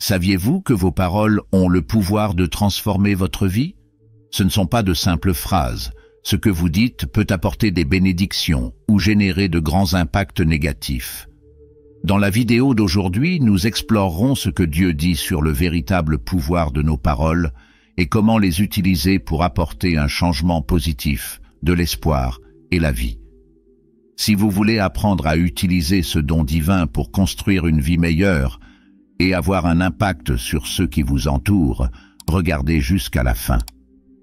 Saviez-vous que vos paroles ont le pouvoir de transformer votre vie? Ce ne sont pas de simples phrases. Ce que vous dites peut apporter des bénédictions ou générer de grands impacts négatifs. Dans la vidéo d'aujourd'hui, nous explorerons ce que Dieu dit sur le véritable pouvoir de nos paroles et comment les utiliser pour apporter un changement positif, de l'espoir et la vie. Si vous voulez apprendre à utiliser ce don divin pour construire une vie meilleure et avoir un impact sur ceux qui vous entourent, regardez jusqu'à la fin.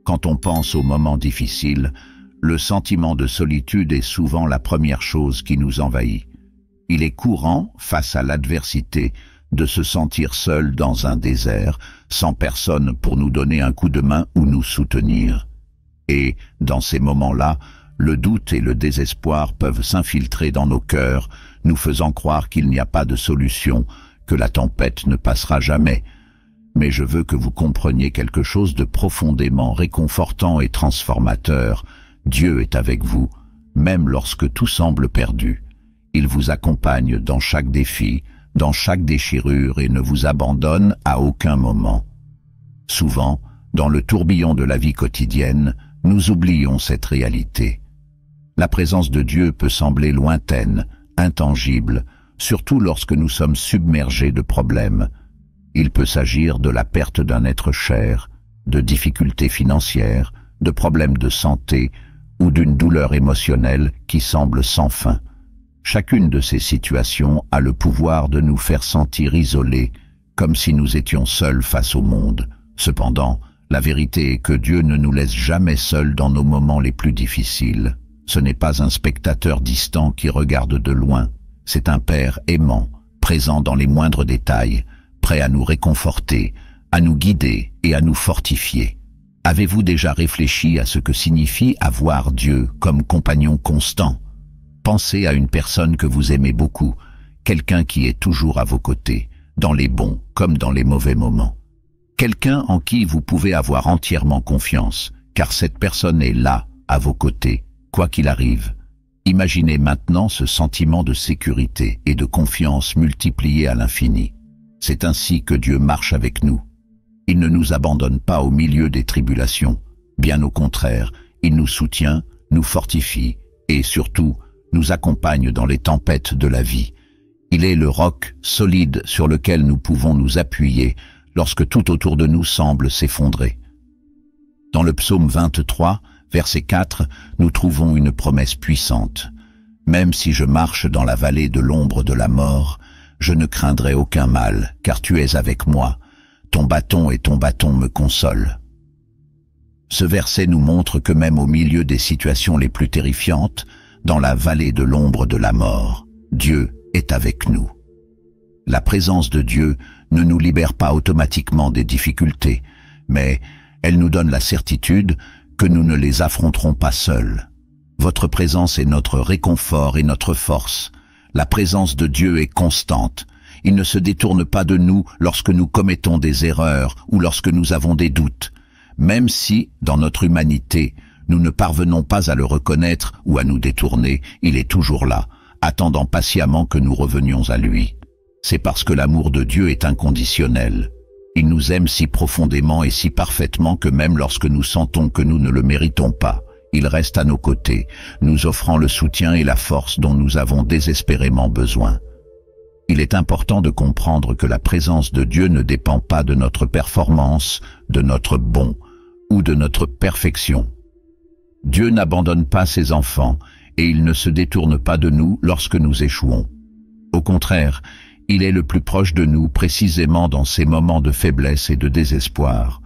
Quand on pense aux moments difficiles, le sentiment de solitude est souvent la première chose qui nous envahit. Il est courant, face à l'adversité, de se sentir seul dans un désert, sans personne pour nous donner un coup de main ou nous soutenir. Et, dans ces moments-là, le doute et le désespoir peuvent s'infiltrer dans nos cœurs, nous faisant croire qu'il n'y a pas de solution, que la tempête ne passera jamais. Mais je veux que vous compreniez quelque chose de profondément réconfortant et transformateur. Dieu est avec vous, même lorsque tout semble perdu. Il vous accompagne dans chaque défi, dans chaque déchirure et ne vous abandonne à aucun moment. Souvent, dans le tourbillon de la vie quotidienne, nous oublions cette réalité. La présence de Dieu peut sembler lointaine, intangible, surtout lorsque nous sommes submergés de problèmes. Il peut s'agir de la perte d'un être cher, de difficultés financières, de problèmes de santé ou d'une douleur émotionnelle qui semble sans fin. Chacune de ces situations a le pouvoir de nous faire sentir isolés, comme si nous étions seuls face au monde. Cependant, la vérité est que Dieu ne nous laisse jamais seuls dans nos moments les plus difficiles. Ce n'est pas un spectateur distant qui regarde de loin, c'est un Père aimant, présent dans les moindres détails, prêt à nous réconforter, à nous guider et à nous fortifier. Avez-vous déjà réfléchi à ce que signifie avoir Dieu comme compagnon constant? Pensez à une personne que vous aimez beaucoup, quelqu'un qui est toujours à vos côtés, dans les bons comme dans les mauvais moments. Quelqu'un en qui vous pouvez avoir entièrement confiance, car cette personne est là, à vos côtés, quoi qu'il arrive. Imaginez maintenant ce sentiment de sécurité et de confiance multiplié à l'infini. C'est ainsi que Dieu marche avec nous. Il ne nous abandonne pas au milieu des tribulations. Bien au contraire, il nous soutient, nous fortifie et surtout, nous accompagne dans les tempêtes de la vie. Il est le roc solide sur lequel nous pouvons nous appuyer lorsque tout autour de nous semble s'effondrer. Dans le psaume 23, verset 4, nous trouvons une promesse puissante. « Même si je marche dans la vallée de l'ombre de la mort, je ne craindrai aucun mal, car tu es avec moi. Ton bâton et ton bâton me consolent. » Ce verset nous montre que même au milieu des situations les plus terrifiantes, dans la vallée de l'ombre de la mort, Dieu est avec nous. La présence de Dieu ne nous libère pas automatiquement des difficultés, mais elle nous donne la certitude que nous ne les affronterons pas seuls. Votre présence est notre réconfort et notre force. La présence de Dieu est constante. Il ne se détourne pas de nous lorsque nous commettons des erreurs ou lorsque nous avons des doutes. Même si, dans notre humanité, nous ne parvenons pas à le reconnaître ou à nous détourner, il est toujours là, attendant patiemment que nous revenions à lui. C'est parce que l'amour de Dieu est inconditionnel. Il nous aime si profondément et si parfaitement que même lorsque nous sentons que nous ne le méritons pas, il reste à nos côtés, nous offrant le soutien et la force dont nous avons désespérément besoin. Il est important de comprendre que la présence de Dieu ne dépend pas de notre performance, de notre bon ou de notre perfection. Dieu n'abandonne pas ses enfants et il ne se détourne pas de nous lorsque nous échouons. Au contraire, il est le plus proche de nous précisément dans ces moments de faiblesse et de désespoir.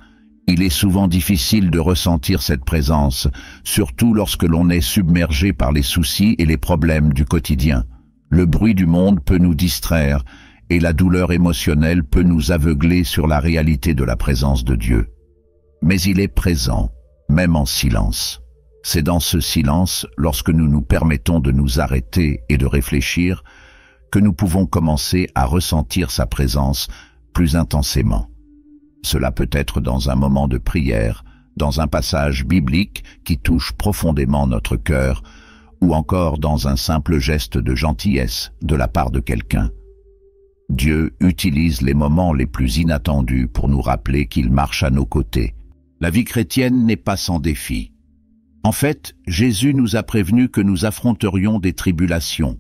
Il est souvent difficile de ressentir cette présence, surtout lorsque l'on est submergé par les soucis et les problèmes du quotidien. Le bruit du monde peut nous distraire et la douleur émotionnelle peut nous aveugler sur la réalité de la présence de Dieu. Mais il est présent, même en silence. C'est dans ce silence, lorsque nous nous permettons de nous arrêter et de réfléchir, que nous pouvons commencer à ressentir sa présence plus intensément. Cela peut être dans un moment de prière, dans un passage biblique qui touche profondément notre cœur, ou encore dans un simple geste de gentillesse de la part de quelqu'un. Dieu utilise les moments les plus inattendus pour nous rappeler qu'il marche à nos côtés. La vie chrétienne n'est pas sans défi. En fait, Jésus nous a prévenu que nous affronterions des tribulations,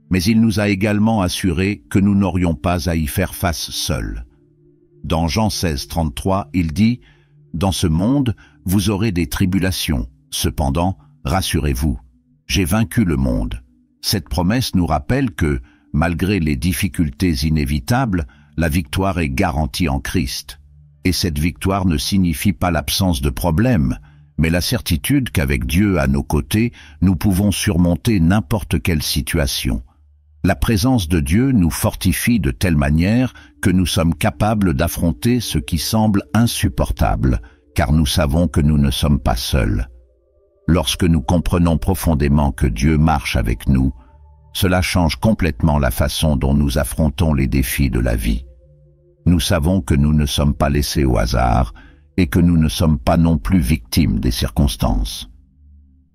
mais il nous a également assuré que nous n'aurions pas à y faire face seuls. Dans Jean 16, 33, il dit « Dans ce monde, vous aurez des tribulations. Cependant, rassurez-vous, j'ai vaincu le monde. » Cette promesse nous rappelle que, malgré les difficultés inévitables, la victoire est garantie en Christ. Et cette victoire ne signifie pas l'absence de problèmes, mais la certitude qu'avec Dieu à nos côtés, nous pouvons surmonter n'importe quelle situation. La présence de Dieu nous fortifie de telle manière que nous sommes capables d'affronter ce qui semble insupportable, car nous savons que nous ne sommes pas seuls. Lorsque nous comprenons profondément que Dieu marche avec nous, cela change complètement la façon dont nous affrontons les défis de la vie. Nous savons que nous ne sommes pas laissés au hasard et que nous ne sommes pas non plus victimes des circonstances.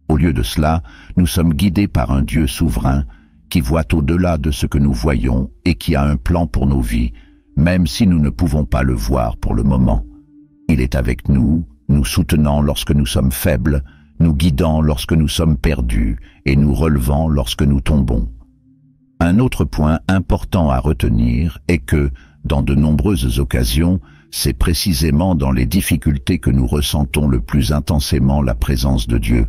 Au lieu de cela, nous sommes guidés par un Dieu souverain qui voit au-delà de ce que nous voyons et qui a un plan pour nos vies, même si nous ne pouvons pas le voir pour le moment. Il est avec nous, nous soutenant lorsque nous sommes faibles, nous guidant lorsque nous sommes perdus et nous relevant lorsque nous tombons. Un autre point important à retenir est que, dans de nombreuses occasions, c'est précisément dans les difficultés que nous ressentons le plus intensément la présence de Dieu.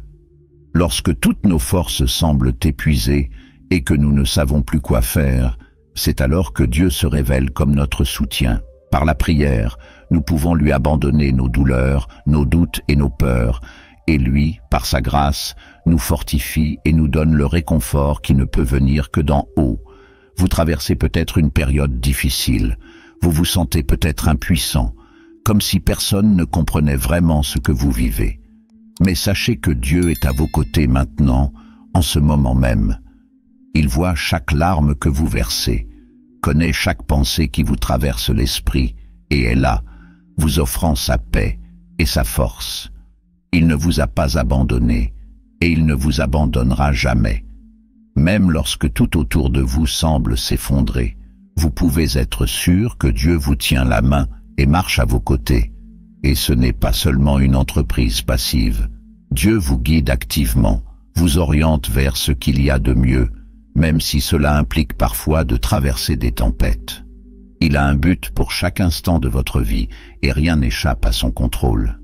Lorsque toutes nos forces semblent épuisées et que nous ne savons plus quoi faire, c'est alors que Dieu se révèle comme notre soutien. Par la prière, nous pouvons lui abandonner nos douleurs, nos doutes et nos peurs, et lui, par sa grâce, nous fortifie et nous donne le réconfort qui ne peut venir que d'en haut. Vous traversez peut-être une période difficile, vous vous sentez peut-être impuissant, comme si personne ne comprenait vraiment ce que vous vivez. Mais sachez que Dieu est à vos côtés maintenant, en ce moment même. Il voit chaque larme que vous versez, connaît chaque pensée qui vous traverse l'esprit, et est là, vous offrant sa paix et sa force. Il ne vous a pas abandonné, et il ne vous abandonnera jamais. Même lorsque tout autour de vous semble s'effondrer, vous pouvez être sûr que Dieu vous tient la main et marche à vos côtés. Et ce n'est pas seulement une entreprise passive. Dieu vous guide activement, vous oriente vers ce qu'il y a de mieux, même si cela implique parfois de traverser des tempêtes. Il a un but pour chaque instant de votre vie et rien n'échappe à son contrôle.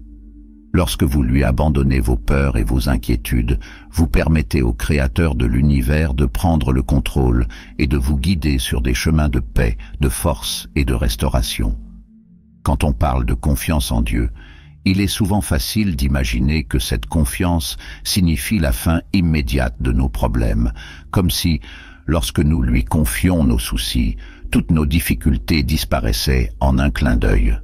Lorsque vous lui abandonnez vos peurs et vos inquiétudes, vous permettez au Créateur de l'univers de prendre le contrôle et de vous guider sur des chemins de paix, de force et de restauration. Quand on parle de confiance en Dieu, il est souvent facile d'imaginer que cette confiance signifie la fin immédiate de nos problèmes, comme si, lorsque nous lui confions nos soucis, toutes nos difficultés disparaissaient en un clin d'œil.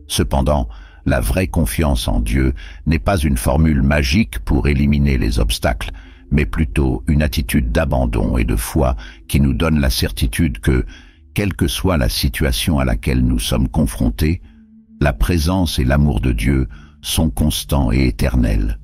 Cependant, la vraie confiance en Dieu n'est pas une formule magique pour éliminer les obstacles, mais plutôt une attitude d'abandon et de foi qui nous donne la certitude que, quelle que soit la situation à laquelle nous sommes confrontés, la présence et l'amour de Dieu sont constants et éternels.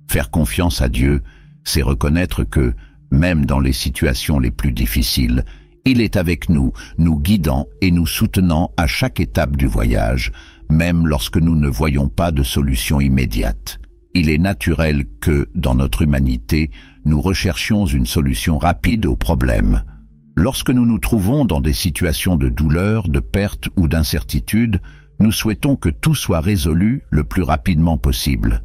Faire confiance à Dieu, c'est reconnaître que, même dans les situations les plus difficiles, il est avec nous, nous guidant et nous soutenant à chaque étape du voyage, même lorsque nous ne voyons pas de solution immédiate. Il est naturel que, dans notre humanité, nous recherchions une solution rapide aux problèmes. Lorsque nous nous trouvons dans des situations de douleur, de perte ou d'incertitude, nous souhaitons que tout soit résolu le plus rapidement possible.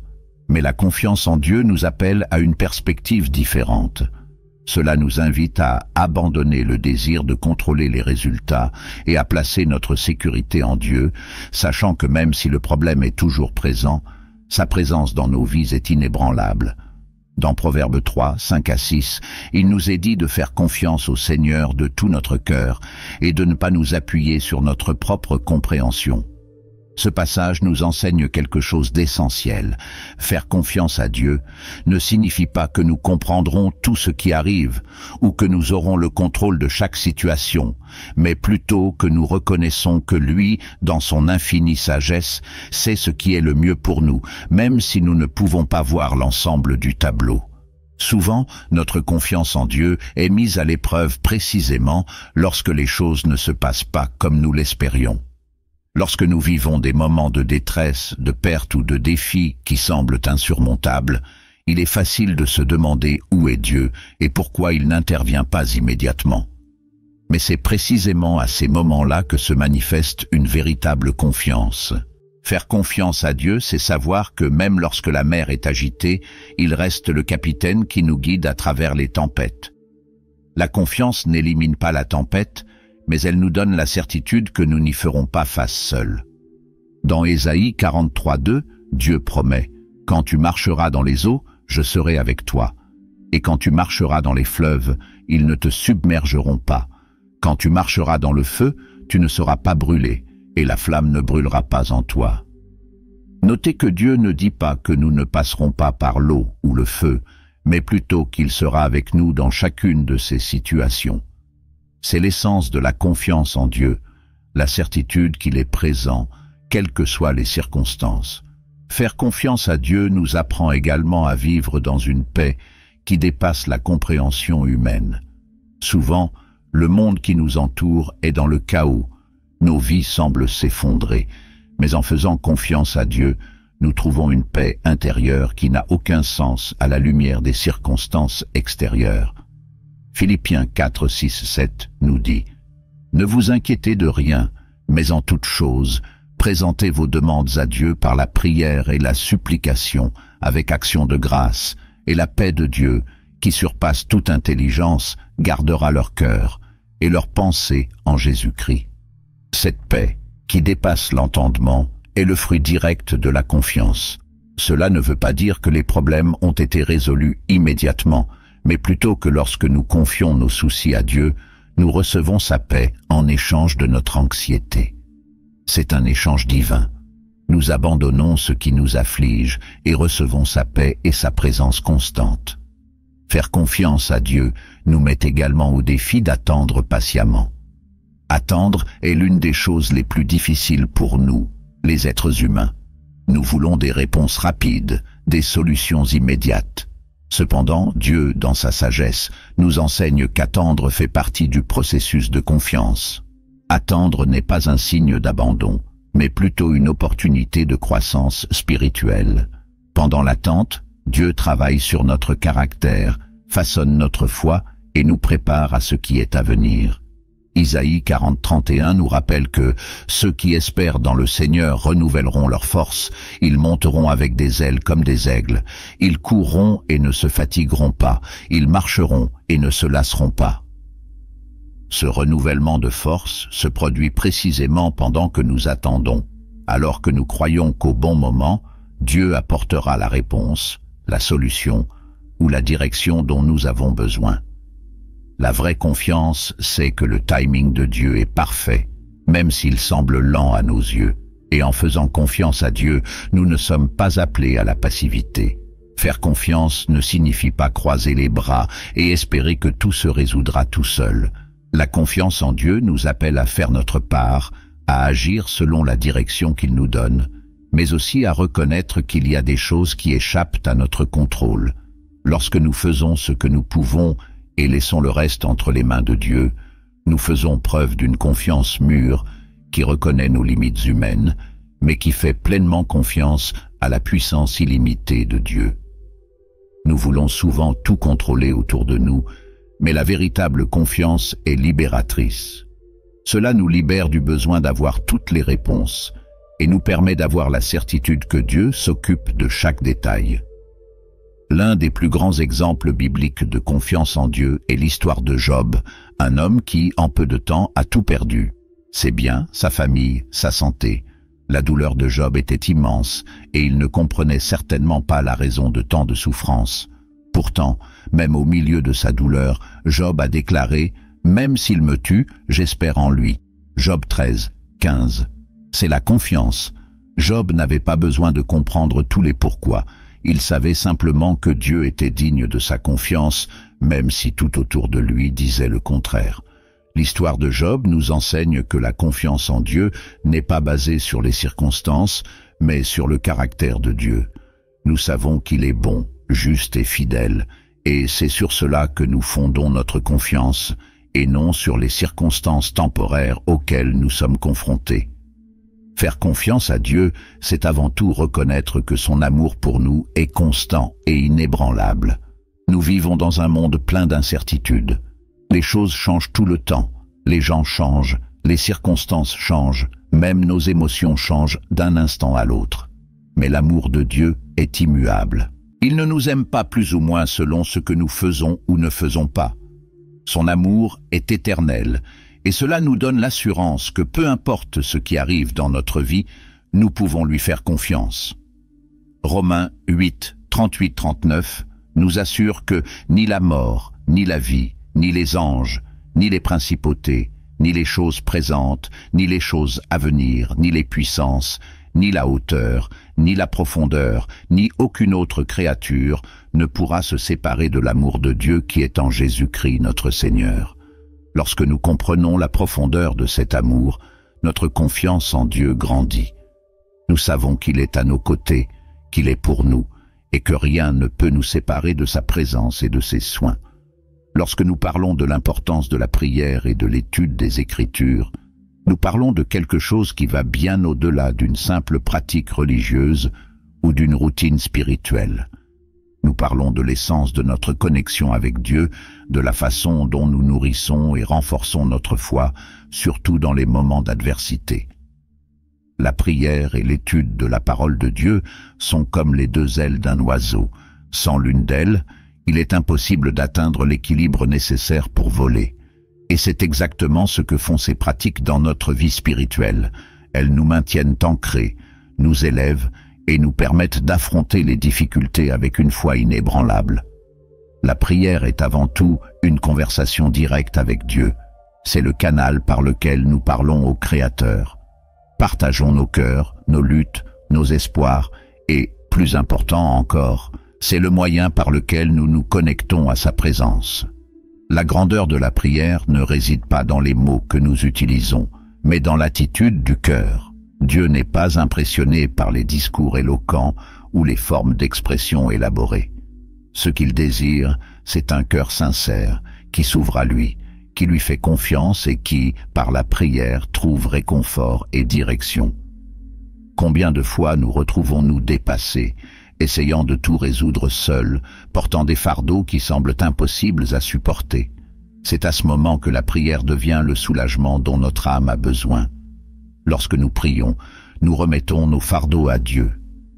Mais la confiance en Dieu nous appelle à une perspective différente. Cela nous invite à abandonner le désir de contrôler les résultats et à placer notre sécurité en Dieu, sachant que même si le problème est toujours présent, sa présence dans nos vies est inébranlable. Dans Proverbes 3, 5 à 6, il nous est dit de faire confiance au Seigneur de tout notre cœur et de ne pas nous appuyer sur notre propre compréhension. Ce passage nous enseigne quelque chose d'essentiel. Faire confiance à Dieu ne signifie pas que nous comprendrons tout ce qui arrive ou que nous aurons le contrôle de chaque situation, mais plutôt que nous reconnaissons que lui, dans son infinie sagesse, sait ce qui est le mieux pour nous, même si nous ne pouvons pas voir l'ensemble du tableau. Souvent, notre confiance en Dieu est mise à l'épreuve précisément lorsque les choses ne se passent pas comme nous l'espérions. Lorsque nous vivons des moments de détresse, de perte ou de défis qui semblent insurmontables, il est facile de se demander où est Dieu et pourquoi il n'intervient pas immédiatement. Mais c'est précisément à ces moments-là que se manifeste une véritable confiance. Faire confiance à Dieu, c'est savoir que même lorsque la mer est agitée, il reste le capitaine qui nous guide à travers les tempêtes. La confiance n'élimine pas la tempête, mais elle nous donne la certitude que nous n'y ferons pas face seuls. Dans Ésaïe 43:2, Dieu promet « Quand tu marcheras dans les eaux, je serai avec toi. Et quand tu marcheras dans les fleuves, ils ne te submergeront pas. Quand tu marcheras dans le feu, tu ne seras pas brûlé, et la flamme ne brûlera pas en toi. » Notez que Dieu ne dit pas que nous ne passerons pas par l'eau ou le feu, mais plutôt qu'il sera avec nous dans chacune de ces situations. C'est l'essence de la confiance en Dieu, la certitude qu'il est présent, quelles que soient les circonstances. Faire confiance à Dieu nous apprend également à vivre dans une paix qui dépasse la compréhension humaine. Souvent, le monde qui nous entoure est dans le chaos. Nos vies semblent s'effondrer, mais en faisant confiance à Dieu, nous trouvons une paix intérieure qui n'a aucun sens à la lumière des circonstances extérieures. Philippiens 4, 6, 7 nous dit « Ne vous inquiétez de rien, mais en toute chose, présentez vos demandes à Dieu par la prière et la supplication avec action de grâce, et la paix de Dieu, qui surpasse toute intelligence, gardera leur cœur et leurs pensées en Jésus-Christ. » Cette paix, qui dépasse l'entendement, est le fruit direct de la confiance. Cela ne veut pas dire que les problèmes ont été résolus immédiatement, mais plutôt que lorsque nous confions nos soucis à Dieu, nous recevons sa paix en échange de notre anxiété. C'est un échange divin. Nous abandonnons ce qui nous afflige et recevons sa paix et sa présence constante. Faire confiance à Dieu nous met également au défi d'attendre patiemment. Attendre est l'une des choses les plus difficiles pour nous, les êtres humains. Nous voulons des réponses rapides, des solutions immédiates. Cependant, Dieu, dans sa sagesse, nous enseigne qu'attendre fait partie du processus de confiance. Attendre n'est pas un signe d'abandon, mais plutôt une opportunité de croissance spirituelle. Pendant l'attente, Dieu travaille sur notre caractère, façonne notre foi et nous prépare à ce qui est à venir. Isaïe 40, 31 nous rappelle que ceux qui espèrent dans le Seigneur renouvelleront leurs forces, ils monteront avec des ailes comme des aigles, ils courront et ne se fatigueront pas, ils marcheront et ne se lasseront pas. Ce renouvellement de force se produit précisément pendant que nous attendons, alors que nous croyons qu'au bon moment, Dieu apportera la réponse, la solution ou la direction dont nous avons besoin. La vraie confiance, c'est que le timing de Dieu est parfait, même s'il semble lent à nos yeux. Et en faisant confiance à Dieu, nous ne sommes pas appelés à la passivité. Faire confiance ne signifie pas croiser les bras et espérer que tout se résoudra tout seul. La confiance en Dieu nous appelle à faire notre part, à agir selon la direction qu'il nous donne, mais aussi à reconnaître qu'il y a des choses qui échappent à notre contrôle. Lorsque nous faisons ce que nous pouvons et laissons le reste entre les mains de Dieu, nous faisons preuve d'une confiance mûre qui reconnaît nos limites humaines, mais qui fait pleinement confiance à la puissance illimitée de Dieu. Nous voulons souvent tout contrôler autour de nous, mais la véritable confiance est libératrice. Cela nous libère du besoin d'avoir toutes les réponses et nous permet d'avoir la certitude que Dieu s'occupe de chaque détail. L'un des plus grands exemples bibliques de confiance en Dieu est l'histoire de Job, un homme qui, en peu de temps, a tout perdu. Ses biens, sa famille, sa santé. La douleur de Job était immense et il ne comprenait certainement pas la raison de tant de souffrance. Pourtant, même au milieu de sa douleur, Job a déclaré « Même s'il me tue, j'espère en lui ». Job 13, 15. C'est la confiance. Job n'avait pas besoin de comprendre tous les pourquoi. Il savait simplement que Dieu était digne de sa confiance, même si tout autour de lui disait le contraire. L'histoire de Job nous enseigne que la confiance en Dieu n'est pas basée sur les circonstances, mais sur le caractère de Dieu. Nous savons qu'il est bon, juste et fidèle, et c'est sur cela que nous fondons notre confiance, et non sur les circonstances temporaires auxquelles nous sommes confrontés. Faire confiance à Dieu, c'est avant tout reconnaître que son amour pour nous est constant et inébranlable. Nous vivons dans un monde plein d'incertitudes. Les choses changent tout le temps, les gens changent, les circonstances changent, même nos émotions changent d'un instant à l'autre. Mais l'amour de Dieu est immuable. Il ne nous aime pas plus ou moins selon ce que nous faisons ou ne faisons pas. Son amour est éternel, et cela nous donne l'assurance que peu importe ce qui arrive dans notre vie, nous pouvons lui faire confiance. Romains 8, 38-39 nous assure que ni la mort, ni la vie, ni les anges, ni les principautés, ni les choses présentes, ni les choses à venir, ni les puissances, ni la hauteur, ni la profondeur, ni aucune autre créature ne pourra se séparer de l'amour de Dieu qui est en Jésus-Christ notre Seigneur. Lorsque nous comprenons la profondeur de cet amour, notre confiance en Dieu grandit. Nous savons qu'il est à nos côtés, qu'il est pour nous, et que rien ne peut nous séparer de sa présence et de ses soins. Lorsque nous parlons de l'importance de la prière et de l'étude des Écritures, nous parlons de quelque chose qui va bien au-delà d'une simple pratique religieuse ou d'une routine spirituelle. Nous parlons de l'essence de notre connexion avec Dieu, de la façon dont nous nourrissons et renforçons notre foi, surtout dans les moments d'adversité. La prière et l'étude de la parole de Dieu sont comme les deux ailes d'un oiseau. Sans l'une d'elles, il est impossible d'atteindre l'équilibre nécessaire pour voler. Et c'est exactement ce que font ces pratiques dans notre vie spirituelle. Elles nous maintiennent ancrés, nous élèvent et nous permettent d'affronter les difficultés avec une foi inébranlable. La prière est avant tout une conversation directe avec Dieu. C'est le canal par lequel nous parlons au Créateur. Partageons nos cœurs, nos luttes, nos espoirs et, plus important encore, c'est le moyen par lequel nous nous connectons à sa présence. La grandeur de la prière ne réside pas dans les mots que nous utilisons, mais dans l'attitude du cœur. Dieu n'est pas impressionné par les discours éloquents ou les formes d'expression élaborées. Ce qu'il désire, c'est un cœur sincère, qui s'ouvre à lui, qui lui fait confiance et qui, par la prière, trouve réconfort et direction. Combien de fois nous retrouvons-nous dépassés, essayant de tout résoudre seuls, portant des fardeaux qui semblent impossibles à supporter. C'est à ce moment que la prière devient le soulagement dont notre âme a besoin. Lorsque nous prions, nous remettons nos fardeaux à Dieu.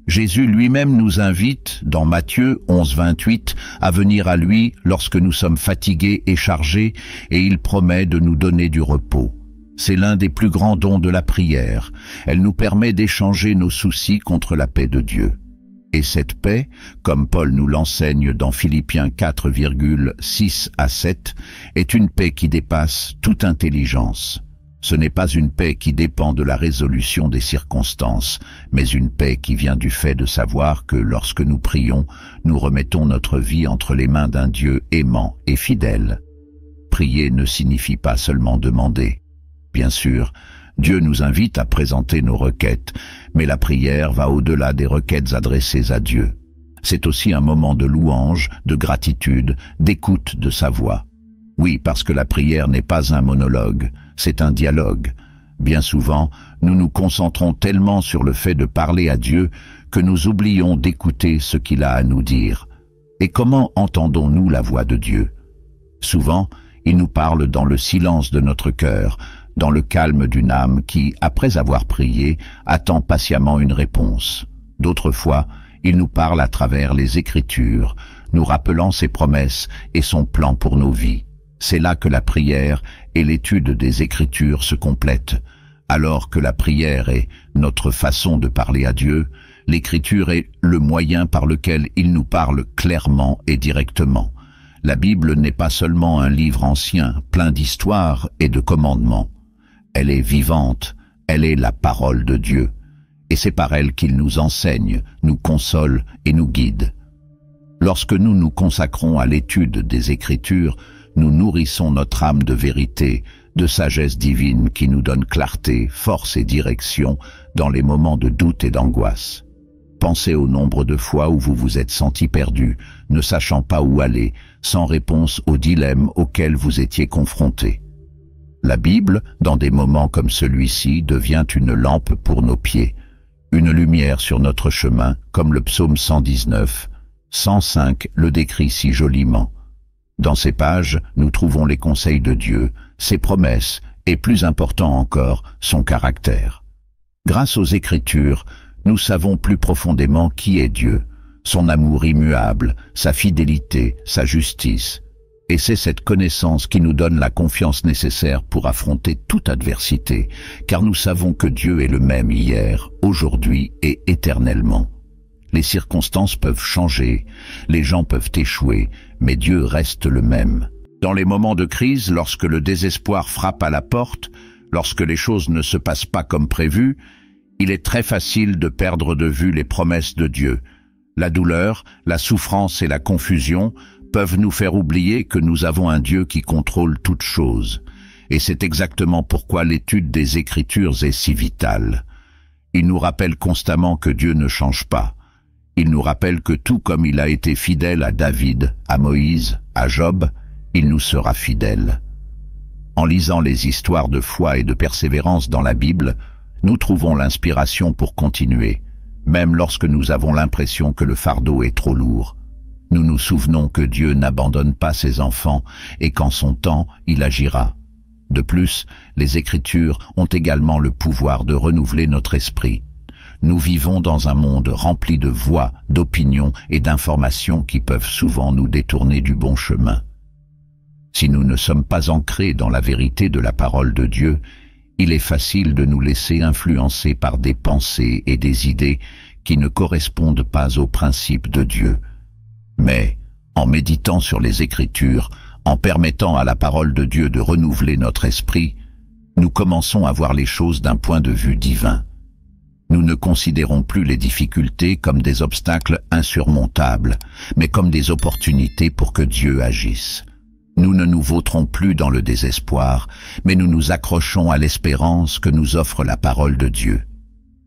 Jésus lui-même nous invite, dans Matthieu 11, 28, à venir à lui lorsque nous sommes fatigués et chargés, et il promet de nous donner du repos. C'est l'un des plus grands dons de la prière. Elle nous permet d'échanger nos soucis contre la paix de Dieu. Et cette paix, comme Paul nous l'enseigne dans Philippiens 4, 6 à 7, est une paix qui dépasse toute intelligence. Ce n'est pas une paix qui dépend de la résolution des circonstances, mais une paix qui vient du fait de savoir que lorsque nous prions, nous remettons notre vie entre les mains d'un Dieu aimant et fidèle. Prier ne signifie pas seulement demander. Bien sûr, Dieu nous invite à présenter nos requêtes, mais la prière va au-delà des requêtes adressées à Dieu. C'est aussi un moment de louange, de gratitude, d'écoute de sa voix. Oui, parce que la prière n'est pas un monologue, c'est un dialogue. Bien souvent, nous nous concentrons tellement sur le fait de parler à Dieu que nous oublions d'écouter ce qu'il a à nous dire. Et comment entendons-nous la voix de Dieu? Souvent, il nous parle dans le silence de notre cœur, dans le calme d'une âme qui, après avoir prié, attend patiemment une réponse. D'autres fois, il nous parle à travers les Écritures, nous rappelant ses promesses et son plan pour nos vies. C'est là que la prière et l'étude des Écritures se complètent. Alors que la prière est notre façon de parler à Dieu, l'Écriture est le moyen par lequel il nous parle clairement et directement. La Bible n'est pas seulement un livre ancien, plein d'histoires et de commandements. Elle est vivante, elle est la parole de Dieu, et c'est par elle qu'il nous enseigne, nous console et nous guide. Lorsque nous nous consacrons à l'étude des Écritures, nous nourrissons notre âme de vérité, de sagesse divine qui nous donne clarté, force et direction dans les moments de doute et d'angoisse. Pensez au nombre de fois où vous vous êtes senti perdu, ne sachant pas où aller, sans réponse aux dilemmes auxquels vous étiez confrontés. La Bible, dans des moments comme celui-ci, devient une lampe pour nos pieds, une lumière sur notre chemin, comme le psaume 119, 105 le décrit si joliment. Dans ces pages, nous trouvons les conseils de Dieu, ses promesses et, plus important encore, son caractère. Grâce aux Écritures, nous savons plus profondément qui est Dieu, son amour immuable, sa fidélité, sa justice. Et c'est cette connaissance qui nous donne la confiance nécessaire pour affronter toute adversité, car nous savons que Dieu est le même hier, aujourd'hui et éternellement. Les circonstances peuvent changer, les gens peuvent échouer, mais Dieu reste le même. Dans les moments de crise, lorsque le désespoir frappe à la porte, lorsque les choses ne se passent pas comme prévu, il est très facile de perdre de vue les promesses de Dieu. La douleur, la souffrance et la confusion peuvent nous faire oublier que nous avons un Dieu qui contrôle toutes choses. Et c'est exactement pourquoi l'étude des Écritures est si vitale. Il nous rappelle constamment que Dieu ne change pas. Il nous rappelle que tout comme il a été fidèle à David, à Moïse, à Job, il nous sera fidèle. En lisant les histoires de foi et de persévérance dans la Bible, nous trouvons l'inspiration pour continuer, même lorsque nous avons l'impression que le fardeau est trop lourd. Nous nous souvenons que Dieu n'abandonne pas ses enfants et qu'en son temps, il agira. De plus, les Écritures ont également le pouvoir de renouveler notre esprit. Nous vivons dans un monde rempli de voix, d'opinions et d'informations qui peuvent souvent nous détourner du bon chemin. Si nous ne sommes pas ancrés dans la vérité de la parole de Dieu, il est facile de nous laisser influencer par des pensées et des idées qui ne correspondent pas aux principes de Dieu. Mais, en méditant sur les Écritures, en permettant à la parole de Dieu de renouveler notre esprit, nous commençons à voir les choses d'un point de vue divin. Nous ne considérons plus les difficultés comme des obstacles insurmontables, mais comme des opportunités pour que Dieu agisse. Nous ne nous vautrons plus dans le désespoir, mais nous nous accrochons à l'espérance que nous offre la parole de Dieu.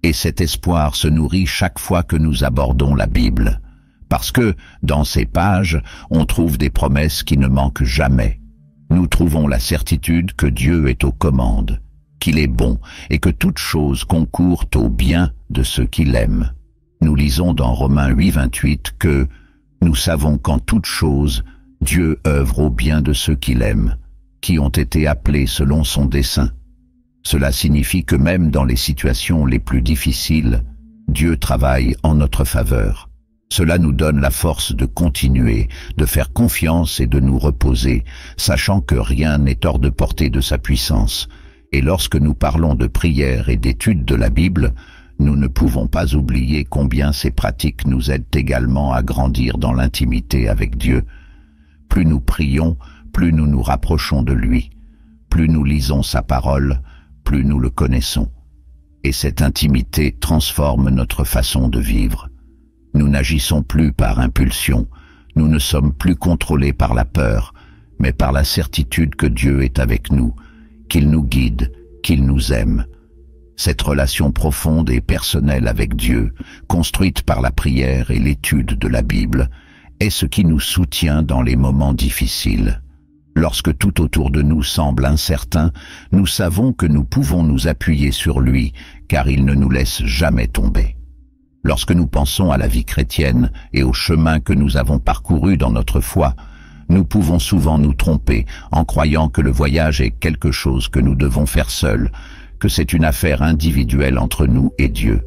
Et cet espoir se nourrit chaque fois que nous abordons la Bible, parce que, dans ces pages, on trouve des promesses qui ne manquent jamais. Nous trouvons la certitude que Dieu est aux commandes, qu'il est bon et que toute chose concourt au bien de ceux qui l'aiment. Nous lisons dans Romains 8:28 que « Nous savons qu'en toute chose, Dieu œuvre au bien de ceux qui l'aiment, qui ont été appelés selon son dessein. » Cela signifie que même dans les situations les plus difficiles, Dieu travaille en notre faveur. Cela nous donne la force de continuer, de faire confiance et de nous reposer, sachant que rien n'est hors de portée de sa puissance. Et lorsque nous parlons de prière et d'étude de la Bible, nous ne pouvons pas oublier combien ces pratiques nous aident également à grandir dans l'intimité avec Dieu. Plus nous prions, plus nous nous rapprochons de lui. Plus nous lisons sa parole, plus nous le connaissons. Et cette intimité transforme notre façon de vivre. Nous n'agissons plus par impulsion, nous ne sommes plus contrôlés par la peur, mais par la certitude que Dieu est avec nous, qu'il nous guide, qu'il nous aime. Cette relation profonde et personnelle avec Dieu, construite par la prière et l'étude de la Bible, est ce qui nous soutient dans les moments difficiles. Lorsque tout autour de nous semble incertain, nous savons que nous pouvons nous appuyer sur lui, car il ne nous laisse jamais tomber. Lorsque nous pensons à la vie chrétienne et au chemin que nous avons parcouru dans notre foi, nous pouvons souvent nous tromper en croyant que le voyage est quelque chose que nous devons faire seuls, que c'est une affaire individuelle entre nous et Dieu.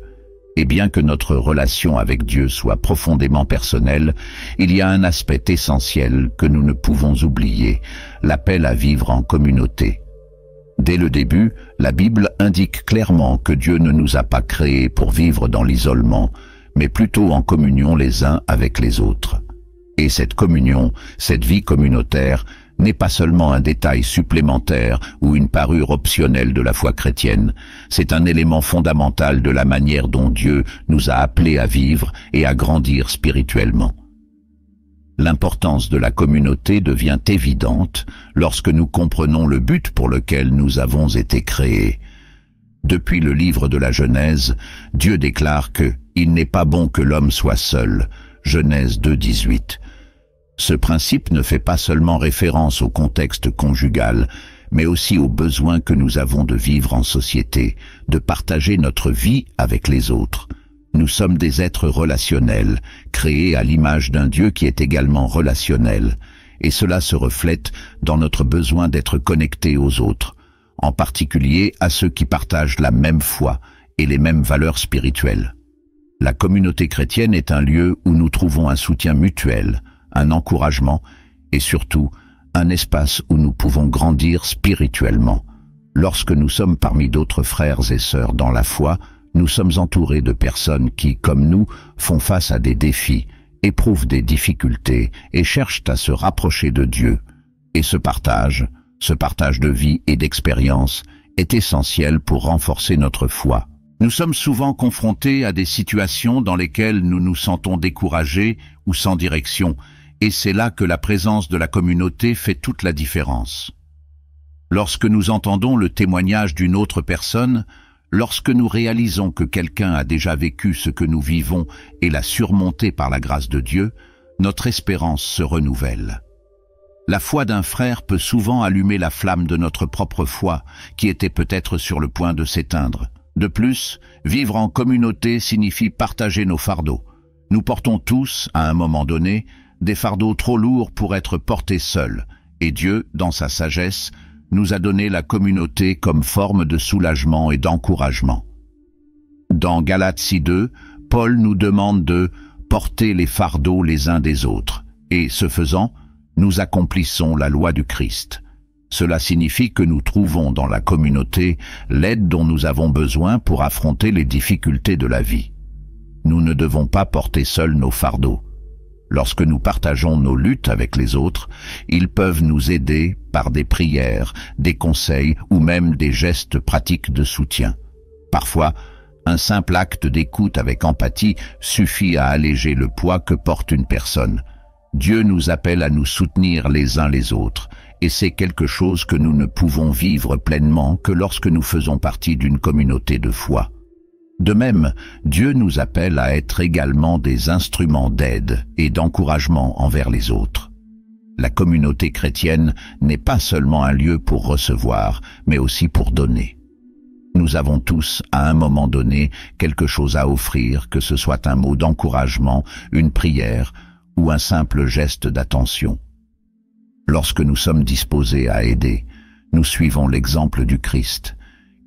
Et bien que notre relation avec Dieu soit profondément personnelle, il y a un aspect essentiel que nous ne pouvons oublier, l'appel à vivre en communauté. Dès le début, la Bible indique clairement que Dieu ne nous a pas créés pour vivre dans l'isolement, mais plutôt en communion les uns avec les autres. Et cette communion, cette vie communautaire, n'est pas seulement un détail supplémentaire ou une parure optionnelle de la foi chrétienne, c'est un élément fondamental de la manière dont Dieu nous a appelés à vivre et à grandir spirituellement. L'importance de la communauté devient évidente lorsque nous comprenons le but pour lequel nous avons été créés. Depuis le livre de la Genèse, Dieu déclare que « il n'est pas bon que l'homme soit seul » Genèse 2,18. Ce principe ne fait pas seulement référence au contexte conjugal, mais aussi au besoin que nous avons de vivre en société, de partager notre vie avec les autres. Nous sommes des êtres relationnels, créés à l'image d'un Dieu qui est également relationnel, et cela se reflète dans notre besoin d'être connectés aux autres, en particulier à ceux qui partagent la même foi et les mêmes valeurs spirituelles. La communauté chrétienne est un lieu où nous trouvons un soutien mutuel, un encouragement et surtout un espace où nous pouvons grandir spirituellement. Lorsque nous sommes parmi d'autres frères et sœurs dans la foi, nous sommes entourés de personnes qui, comme nous, font face à des défis, éprouvent des difficultés et cherchent à se rapprocher de Dieu. Et ce partage de vie et d'expérience est essentiel pour renforcer notre foi. Nous sommes souvent confrontés à des situations dans lesquelles nous nous sentons découragés ou sans direction, et c'est là que la présence de la communauté fait toute la différence. Lorsque nous entendons le témoignage d'une autre personne, lorsque nous réalisons que quelqu'un a déjà vécu ce que nous vivons et l'a surmonté par la grâce de Dieu, notre espérance se renouvelle. La foi d'un frère peut souvent allumer la flamme de notre propre foi, qui était peut-être sur le point de s'éteindre. De plus, vivre en communauté signifie partager nos fardeaux. Nous portons tous, à un moment donné, des fardeaux trop lourds pour être portés seuls, et Dieu, dans sa sagesse, nous a donné la communauté comme forme de soulagement et d'encouragement. Dans Galates 6:2, Paul nous demande de porter les fardeaux les uns des autres, et ce faisant, nous accomplissons la loi du Christ. Cela signifie que nous trouvons dans la communauté l'aide dont nous avons besoin pour affronter les difficultés de la vie. Nous ne devons pas porter seuls nos fardeaux. Lorsque nous partageons nos luttes avec les autres, ils peuvent nous aider par des prières, des conseils ou même des gestes pratiques de soutien. Parfois, un simple acte d'écoute avec empathie suffit à alléger le poids que porte une personne. Dieu nous appelle à nous soutenir les uns les autres, et c'est quelque chose que nous ne pouvons vivre pleinement que lorsque nous faisons partie d'une communauté de foi. De même, Dieu nous appelle à être également des instruments d'aide et d'encouragement envers les autres. La communauté chrétienne n'est pas seulement un lieu pour recevoir, mais aussi pour donner. Nous avons tous, à un moment donné, quelque chose à offrir, que ce soit un mot d'encouragement, une prière ou un simple geste d'attention. Lorsque nous sommes disposés à aider, nous suivons l'exemple du Christ,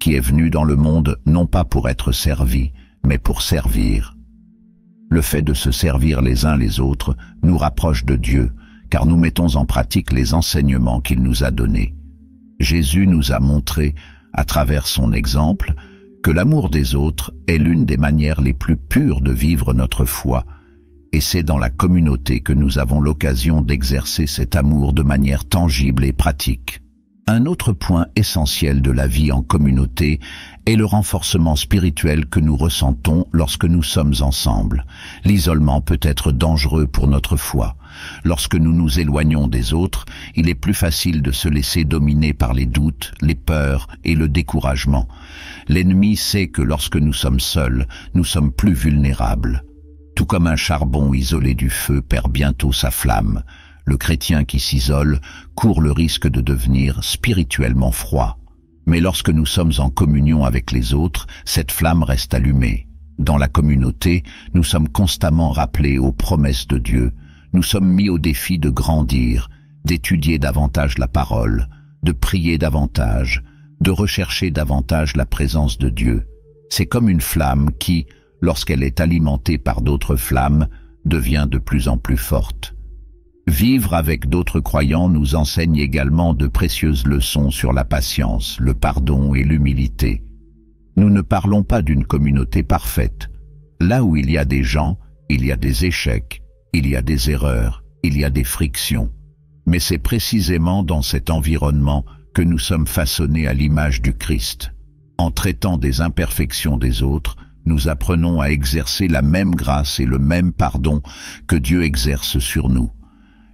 qui est venu dans le monde non pas pour être servi, mais pour servir. Le fait de se servir les uns les autres nous rapproche de Dieu, car nous mettons en pratique les enseignements qu'il nous a donnés. Jésus nous a montré, à travers son exemple, que l'amour des autres est l'une des manières les plus pures de vivre notre foi, et c'est dans la communauté que nous avons l'occasion d'exercer cet amour de manière tangible et pratique. Un autre point essentiel de la vie en communauté est le renforcement spirituel que nous ressentons lorsque nous sommes ensemble. L'isolement peut être dangereux pour notre foi. Lorsque nous nous éloignons des autres, il est plus facile de se laisser dominer par les doutes, les peurs et le découragement. L'ennemi sait que lorsque nous sommes seuls, nous sommes plus vulnérables. Tout comme un charbon isolé du feu perd bientôt sa flamme, le chrétien qui s'isole court le risque de devenir spirituellement froid. Mais lorsque nous sommes en communion avec les autres, cette flamme reste allumée. Dans la communauté, nous sommes constamment rappelés aux promesses de Dieu. Nous sommes mis au défi de grandir, d'étudier davantage la parole, de prier davantage, de rechercher davantage la présence de Dieu. C'est comme une flamme qui, lorsqu'elle est alimentée par d'autres flammes, devient de plus en plus forte. Vivre avec d'autres croyants nous enseigne également de précieuses leçons sur la patience, le pardon et l'humilité. Nous ne parlons pas d'une communauté parfaite. Là où il y a des gens, il y a des échecs, il y a des erreurs, il y a des frictions. Mais c'est précisément dans cet environnement que nous sommes façonnés à l'image du Christ. En traitant des imperfections des autres, nous apprenons à exercer la même grâce et le même pardon que Dieu exerce sur nous.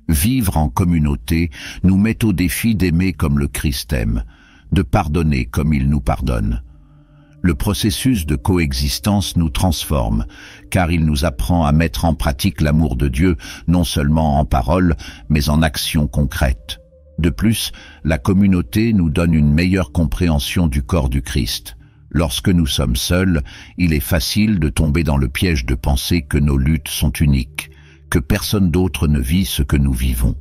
Vivre en communauté nous met au défi d'aimer comme le Christ aime, de pardonner comme il nous pardonne. Le processus de coexistence nous transforme, car il nous apprend à mettre en pratique l'amour de Dieu, non seulement en parole, mais en action concrète. De plus, la communauté nous donne une meilleure compréhension du corps du Christ. Lorsque nous sommes seuls, il est facile de tomber dans le piège de penser que nos luttes sont uniques, que personne d'autre ne vit ce que nous vivons.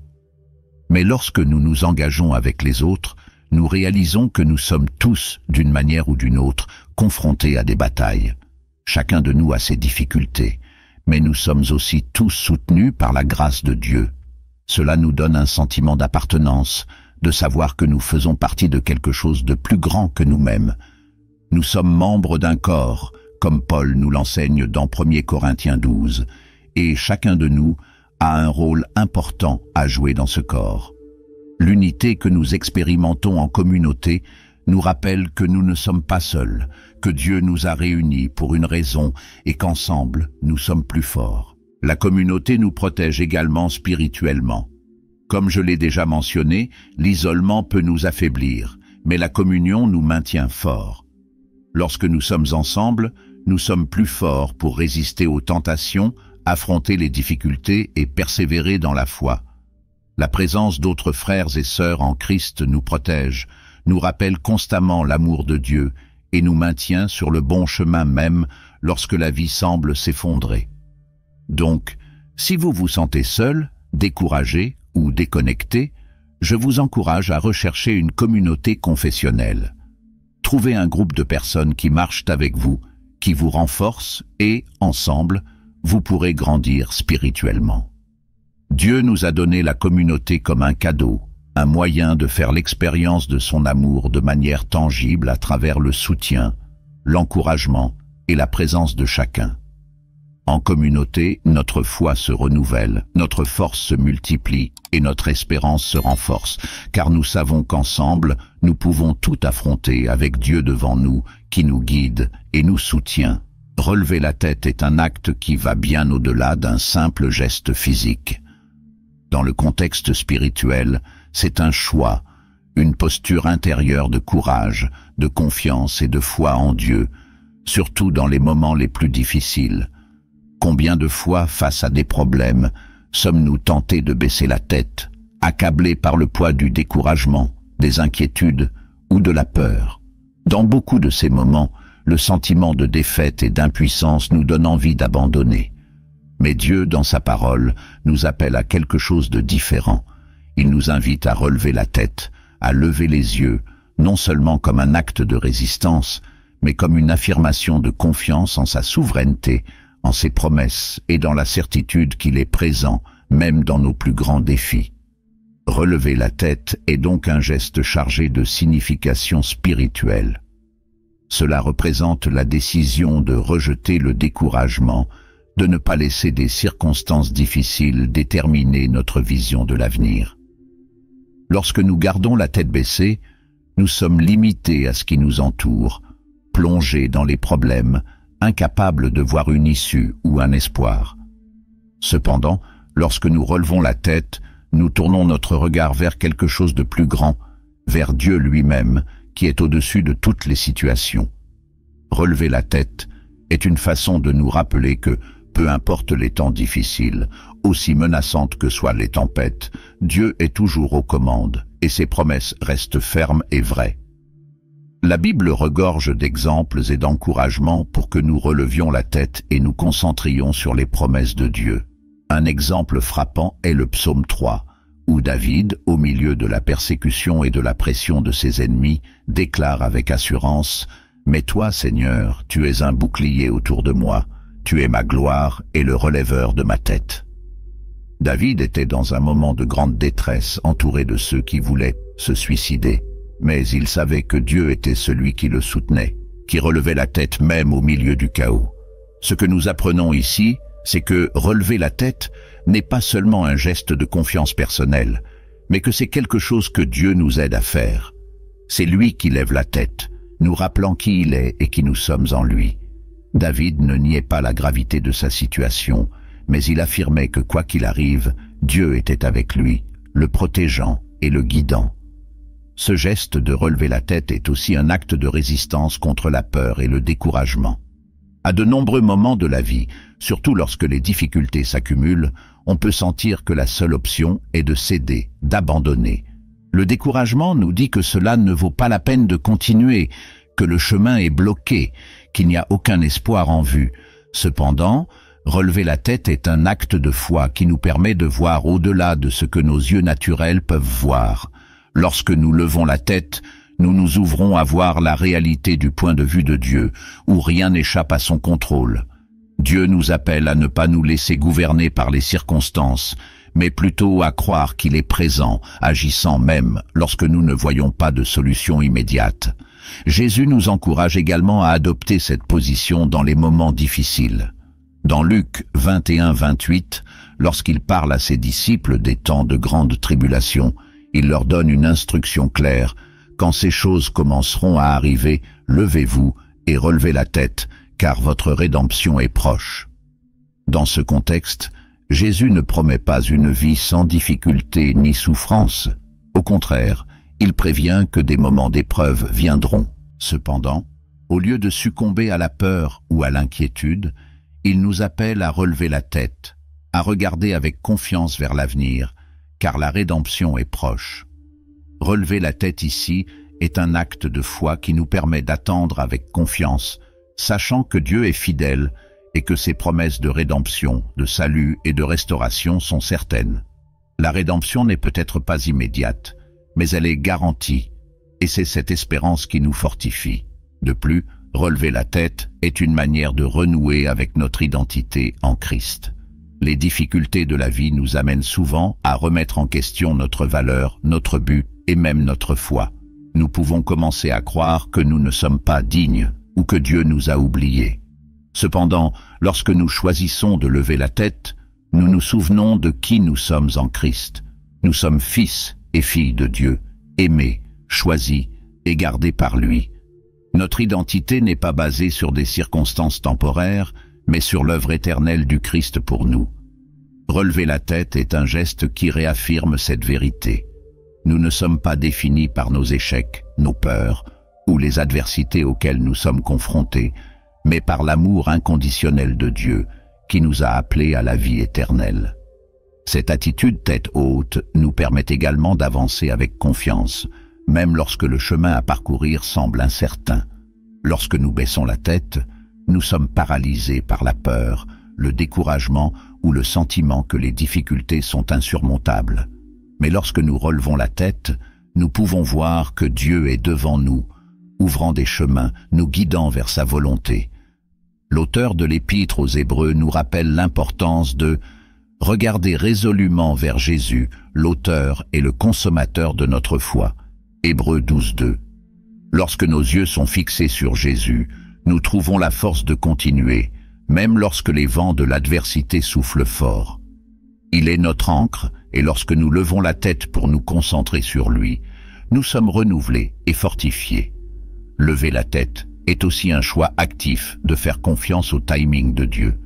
Mais lorsque nous nous engageons avec les autres, nous réalisons que nous sommes tous, d'une manière ou d'une autre, confrontés à des batailles. Chacun de nous a ses difficultés, mais nous sommes aussi tous soutenus par la grâce de Dieu. Cela nous donne un sentiment d'appartenance, de savoir que nous faisons partie de quelque chose de plus grand que nous-mêmes. Nous sommes membres d'un corps, comme Paul nous l'enseigne dans 1 Corinthiens 12, et chacun de nous a un rôle important à jouer dans ce corps. L'unité que nous expérimentons en communauté nous rappelle que nous ne sommes pas seuls, que Dieu nous a réunis pour une raison et qu'ensemble, nous sommes plus forts. La communauté nous protège également spirituellement. Comme je l'ai déjà mentionné, l'isolement peut nous affaiblir, mais la communion nous maintient forts. Lorsque nous sommes ensemble, nous sommes plus forts pour résister aux tentations, affronter les difficultés et persévérer dans la foi. La présence d'autres frères et sœurs en Christ nous protège, nous rappelle constamment l'amour de Dieu et nous maintient sur le bon chemin même lorsque la vie semble s'effondrer. Donc, si vous vous sentez seul, découragé ou déconnecté, je vous encourage à rechercher une communauté confessionnelle. Trouvez un groupe de personnes qui marchent avec vous, qui vous renforcent et, ensemble, vous pourrez grandir spirituellement. Dieu nous a donné la communauté comme un cadeau, un moyen de faire l'expérience de son amour de manière tangible à travers le soutien, l'encouragement et la présence de chacun. En communauté, notre foi se renouvelle, notre force se multiplie et notre espérance se renforce, car nous savons qu'ensemble, nous pouvons tout affronter avec Dieu devant nous, qui nous guide et nous soutient. Relever la tête est un acte qui va bien au-delà d'un simple geste physique. Dans le contexte spirituel, c'est un choix, une posture intérieure de courage, de confiance et de foi en Dieu, surtout dans les moments les plus difficiles. Combien de fois, face à des problèmes, sommes-nous tentés de baisser la tête, accablés par le poids du découragement, des inquiétudes ou de la peur? Dans beaucoup de ces moments, le sentiment de défaite et d'impuissance nous donne envie d'abandonner. Mais Dieu, dans sa parole, nous appelle à quelque chose de différent. Il nous invite à relever la tête, à lever les yeux, non seulement comme un acte de résistance, mais comme une affirmation de confiance en sa souveraineté, en ses promesses et dans la certitude qu'il est présent, même dans nos plus grands défis. Relever la tête est donc un geste chargé de signification spirituelle. Cela représente la décision de rejeter le découragement, de ne pas laisser des circonstances difficiles déterminer notre vision de l'avenir. Lorsque nous gardons la tête baissée, nous sommes limités à ce qui nous entoure, plongés dans les problèmes, incapables de voir une issue ou un espoir. Cependant, lorsque nous relevons la tête, nous tournons notre regard vers quelque chose de plus grand, vers Dieu lui-même, qui est au-dessus de toutes les situations. Relever la tête est une façon de nous rappeler que, peu importe les temps difficiles, aussi menaçantes que soient les tempêtes, Dieu est toujours aux commandes et ses promesses restent fermes et vraies. La Bible regorge d'exemples et d'encouragements pour que nous relevions la tête et nous concentrions sur les promesses de Dieu. Un exemple frappant est le psaume 3, où David, au milieu de la persécution et de la pression de ses ennemis, déclare avec assurance « Mais toi, Seigneur, tu es un bouclier autour de moi, tu es ma gloire et le relèveur de ma tête. » David était dans un moment de grande détresse, entouré de ceux qui voulaient se suicider. Mais il savait que Dieu était celui qui le soutenait, qui relevait la tête même au milieu du chaos. Ce que nous apprenons ici, c'est que relever la tête n'est pas seulement un geste de confiance personnelle, mais que c'est quelque chose que Dieu nous aide à faire. C'est lui qui lève la tête, nous rappelant qui il est et qui nous sommes en lui. David ne niait pas la gravité de sa situation, mais il affirmait que quoi qu'il arrive, Dieu était avec lui, le protégeant et le guidant. Ce geste de relever la tête est aussi un acte de résistance contre la peur et le découragement. À de nombreux moments de la vie, surtout lorsque les difficultés s'accumulent, on peut sentir que la seule option est de céder, d'abandonner. Le découragement nous dit que cela ne vaut pas la peine de continuer, que le chemin est bloqué, qu'il n'y a aucun espoir en vue. Cependant, relever la tête est un acte de foi qui nous permet de voir au-delà de ce que nos yeux naturels peuvent voir. Lorsque nous levons la tête, nous nous ouvrons à voir la réalité du point de vue de Dieu, où rien n'échappe à son contrôle. Dieu nous appelle à ne pas nous laisser gouverner par les circonstances, mais plutôt à croire qu'il est présent, agissant même lorsque nous ne voyons pas de solution immédiate. Jésus nous encourage également à adopter cette position dans les moments difficiles. Dans Luc 21-28, lorsqu'il parle à ses disciples des temps de grande tribulation, il leur donne une instruction claire. Quand ces choses commenceront à arriver, levez-vous et relevez la tête, car votre rédemption est proche. Dans ce contexte, Jésus ne promet pas une vie sans difficulté ni souffrance. Au contraire, il prévient que des moments d'épreuve viendront. Cependant, au lieu de succomber à la peur ou à l'inquiétude, il nous appelle à relever la tête, à regarder avec confiance vers l'avenir, car la rédemption est proche. Relever la tête ici est un acte de foi qui nous permet d'attendre avec confiance, sachant que Dieu est fidèle et que ses promesses de rédemption, de salut et de restauration sont certaines. La rédemption n'est peut-être pas immédiate, mais elle est garantie, et c'est cette espérance qui nous fortifie. De plus, relever la tête est une manière de renouer avec notre identité en Christ. Les difficultés de la vie nous amènent souvent à remettre en question notre valeur, notre but et même notre foi. Nous pouvons commencer à croire que nous ne sommes pas dignes ou que Dieu nous a oubliés. Cependant, lorsque nous choisissons de lever la tête, nous nous souvenons de qui nous sommes en Christ. Nous sommes fils et filles de Dieu, aimés, choisis et gardés par lui. Notre identité n'est pas basée sur des circonstances temporaires, mais sur l'œuvre éternelle du Christ pour nous. Relever la tête est un geste qui réaffirme cette vérité. Nous ne sommes pas définis par nos échecs, nos peurs ou les adversités auxquelles nous sommes confrontés, mais par l'amour inconditionnel de Dieu qui nous a appelés à la vie éternelle. Cette attitude tête haute nous permet également d'avancer avec confiance, même lorsque le chemin à parcourir semble incertain. Lorsque nous baissons la tête, nous sommes paralysés par la peur, le découragement ou le sentiment que les difficultés sont insurmontables. Mais lorsque nous relevons la tête, nous pouvons voir que Dieu est devant nous, ouvrant des chemins, nous guidant vers sa volonté. L'auteur de l'Épître aux Hébreux nous rappelle l'importance de regarder résolument vers Jésus, l'auteur et le consommateur de notre foi. Hébreux 12:2. Lorsque nos yeux sont fixés sur Jésus, nous trouvons la force de continuer, même lorsque les vents de l'adversité soufflent fort. Il est notre ancre, et lorsque nous levons la tête pour nous concentrer sur lui, nous sommes renouvelés et fortifiés. Lever la tête est aussi un choix actif de faire confiance au timing de Dieu.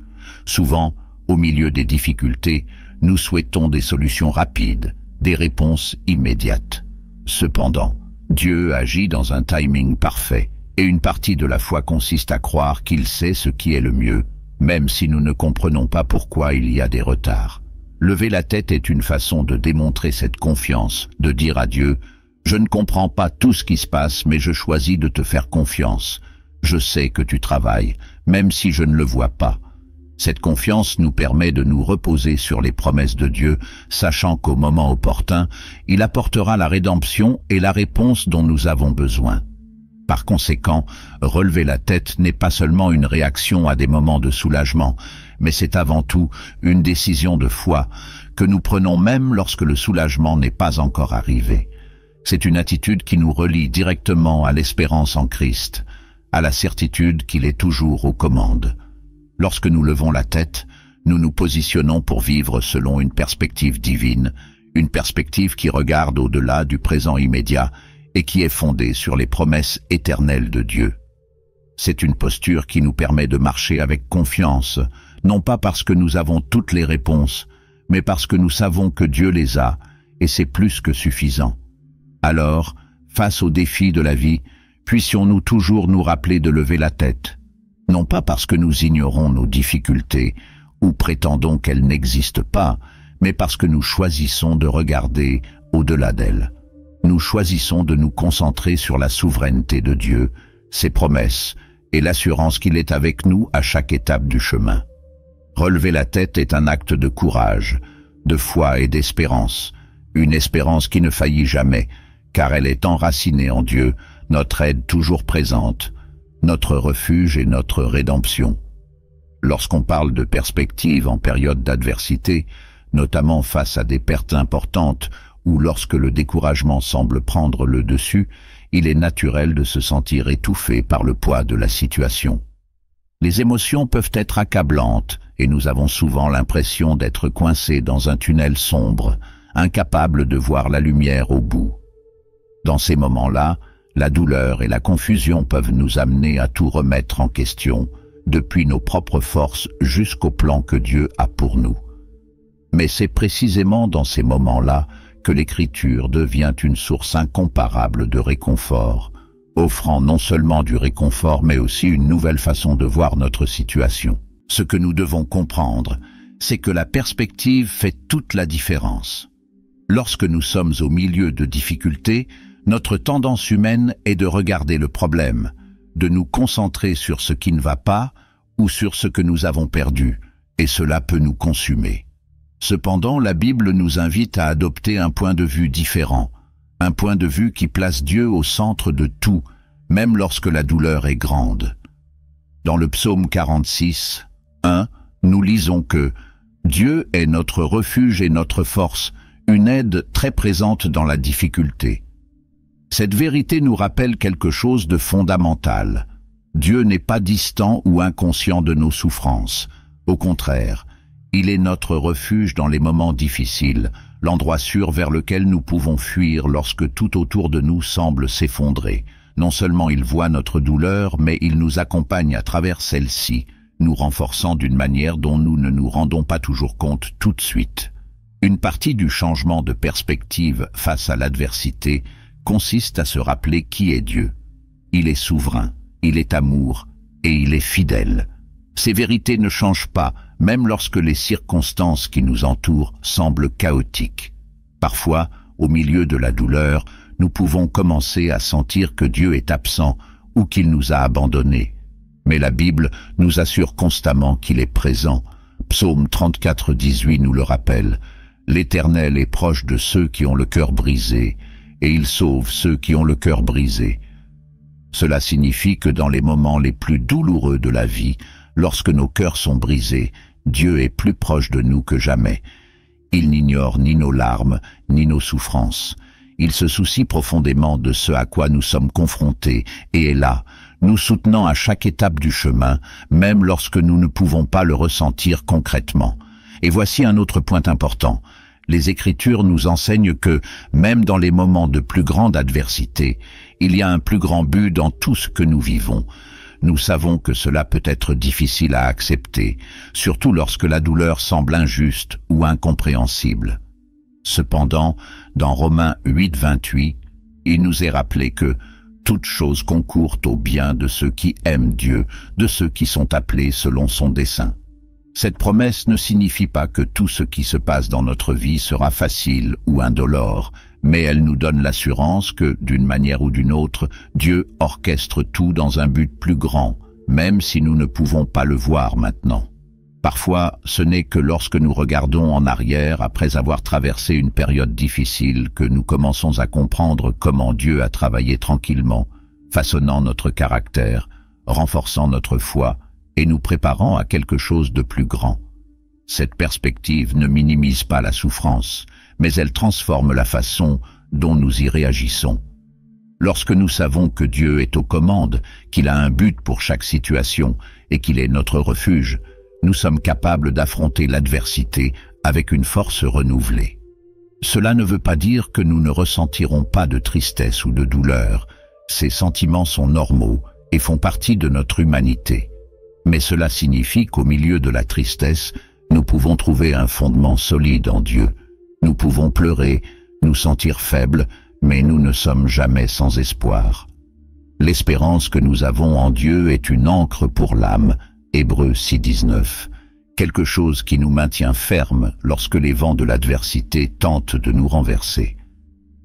Souvent, au milieu des difficultés, nous souhaitons des solutions rapides, des réponses immédiates. Cependant, Dieu agit dans un timing parfait, et une partie de la foi consiste à croire qu'il sait ce qui est le mieux, même si nous ne comprenons pas pourquoi il y a des retards. Lever la tête est une façon de démontrer cette confiance, de dire à Dieu « Je ne comprends pas tout ce qui se passe, mais je choisis de te faire confiance. Je sais que tu travailles, même si je ne le vois pas. » Cette confiance nous permet de nous reposer sur les promesses de Dieu, sachant qu'au moment opportun, il apportera la rédemption et la réponse dont nous avons besoin. Par conséquent, relever la tête n'est pas seulement une réaction à des moments de soulagement, mais c'est avant tout une décision de foi que nous prenons même lorsque le soulagement n'est pas encore arrivé. C'est une attitude qui nous relie directement à l'espérance en Christ, à la certitude qu'il est toujours aux commandes. Lorsque nous levons la tête, nous nous positionnons pour vivre selon une perspective divine, une perspective qui regarde au-delà du présent immédiat et qui est fondée sur les promesses éternelles de Dieu. C'est une posture qui nous permet de marcher avec confiance, non pas parce que nous avons toutes les réponses, mais parce que nous savons que Dieu les a, et c'est plus que suffisant. Alors, face aux défis de la vie, puissions-nous toujours nous rappeler de lever la tête, non pas parce que nous ignorons nos difficultés ou prétendons qu'elles n'existent pas, mais parce que nous choisissons de regarder au-delà d'elles. Nous choisissons de nous concentrer sur la souveraineté de Dieu, ses promesses et l'assurance qu'il est avec nous à chaque étape du chemin. Relever la tête est un acte de courage, de foi et d'espérance, une espérance qui ne faillit jamais, car elle est enracinée en Dieu, notre aide toujours présente, notre refuge et notre rédemption. Lorsqu'on parle de perspective en période d'adversité, notamment face à des pertes importantes ou lorsque le découragement semble prendre le dessus, il est naturel de se sentir étouffé par le poids de la situation. Les émotions peuvent être accablantes et nous avons souvent l'impression d'être coincés dans un tunnel sombre, incapables de voir la lumière au bout. Dans ces moments-là, la douleur et la confusion peuvent nous amener à tout remettre en question, depuis nos propres forces jusqu'au plan que Dieu a pour nous. Mais c'est précisément dans ces moments-là que l'Écriture devient une source incomparable de réconfort, offrant non seulement du réconfort mais aussi une nouvelle façon de voir notre situation. Ce que nous devons comprendre, c'est que la perspective fait toute la différence. Lorsque nous sommes au milieu de difficultés, notre tendance humaine est de regarder le problème, de nous concentrer sur ce qui ne va pas ou sur ce que nous avons perdu, et cela peut nous consumer. Cependant, la Bible nous invite à adopter un point de vue différent, un point de vue qui place Dieu au centre de tout, même lorsque la douleur est grande. Dans le psaume 46, 1, nous lisons que « Dieu est notre refuge et notre force, une aide très présente dans la difficulté ». Cette vérité nous rappelle quelque chose de fondamental. Dieu n'est pas distant ou inconscient de nos souffrances. Au contraire, il est notre refuge dans les moments difficiles, l'endroit sûr vers lequel nous pouvons fuir lorsque tout autour de nous semble s'effondrer. Non seulement il voit notre douleur, mais il nous accompagne à travers celle-ci, nous renforçant d'une manière dont nous ne nous rendons pas toujours compte tout de suite. Une partie du changement de perspective face à l'adversité consiste à se rappeler qui est Dieu. Il est souverain, il est amour et il est fidèle. Ces vérités ne changent pas, même lorsque les circonstances qui nous entourent semblent chaotiques. Parfois, au milieu de la douleur, nous pouvons commencer à sentir que Dieu est absent ou qu'il nous a abandonnés. Mais la Bible nous assure constamment qu'il est présent. Psaume 34, 18 nous le rappelle. « L'Éternel est proche de ceux qui ont le cœur brisé, et il sauve ceux qui ont le cœur brisé. » Cela signifie que dans les moments les plus douloureux de la vie, lorsque nos cœurs sont brisés, Dieu est plus proche de nous que jamais. Il n'ignore ni nos larmes, ni nos souffrances. Il se soucie profondément de ce à quoi nous sommes confrontés et est là, nous soutenant à chaque étape du chemin, même lorsque nous ne pouvons pas le ressentir concrètement. Et voici un autre point important. Les Écritures nous enseignent que, même dans les moments de plus grande adversité, il y a un plus grand but dans tout ce que nous vivons. Nous savons que cela peut être difficile à accepter, surtout lorsque la douleur semble injuste ou incompréhensible. Cependant, dans Romains 8, 28, il nous est rappelé que toutes choses concourent au bien de ceux qui aiment Dieu, de ceux qui sont appelés selon son dessein. Cette promesse ne signifie pas que tout ce qui se passe dans notre vie sera facile ou indolore, mais elle nous donne l'assurance que, d'une manière ou d'une autre, Dieu orchestre tout dans un but plus grand, même si nous ne pouvons pas le voir maintenant. Parfois, ce n'est que lorsque nous regardons en arrière après avoir traversé une période difficile que nous commençons à comprendre comment Dieu a travaillé tranquillement, façonnant notre caractère, renforçant notre foi et nous préparant à quelque chose de plus grand. Cette perspective ne minimise pas la souffrance, mais elle transforme la façon dont nous y réagissons. Lorsque nous savons que Dieu est aux commandes, qu'il a un but pour chaque situation et qu'il est notre refuge, nous sommes capables d'affronter l'adversité avec une force renouvelée. Cela ne veut pas dire que nous ne ressentirons pas de tristesse ou de douleur. Ces sentiments sont normaux et font partie de notre humanité. Mais cela signifie qu'au milieu de la tristesse, nous pouvons trouver un fondement solide en Dieu. Nous pouvons pleurer, nous sentir faibles, mais nous ne sommes jamais sans espoir. L'espérance que nous avons en Dieu est une ancre pour l'âme, Hébreux 6,19, quelque chose qui nous maintient fermes lorsque les vents de l'adversité tentent de nous renverser.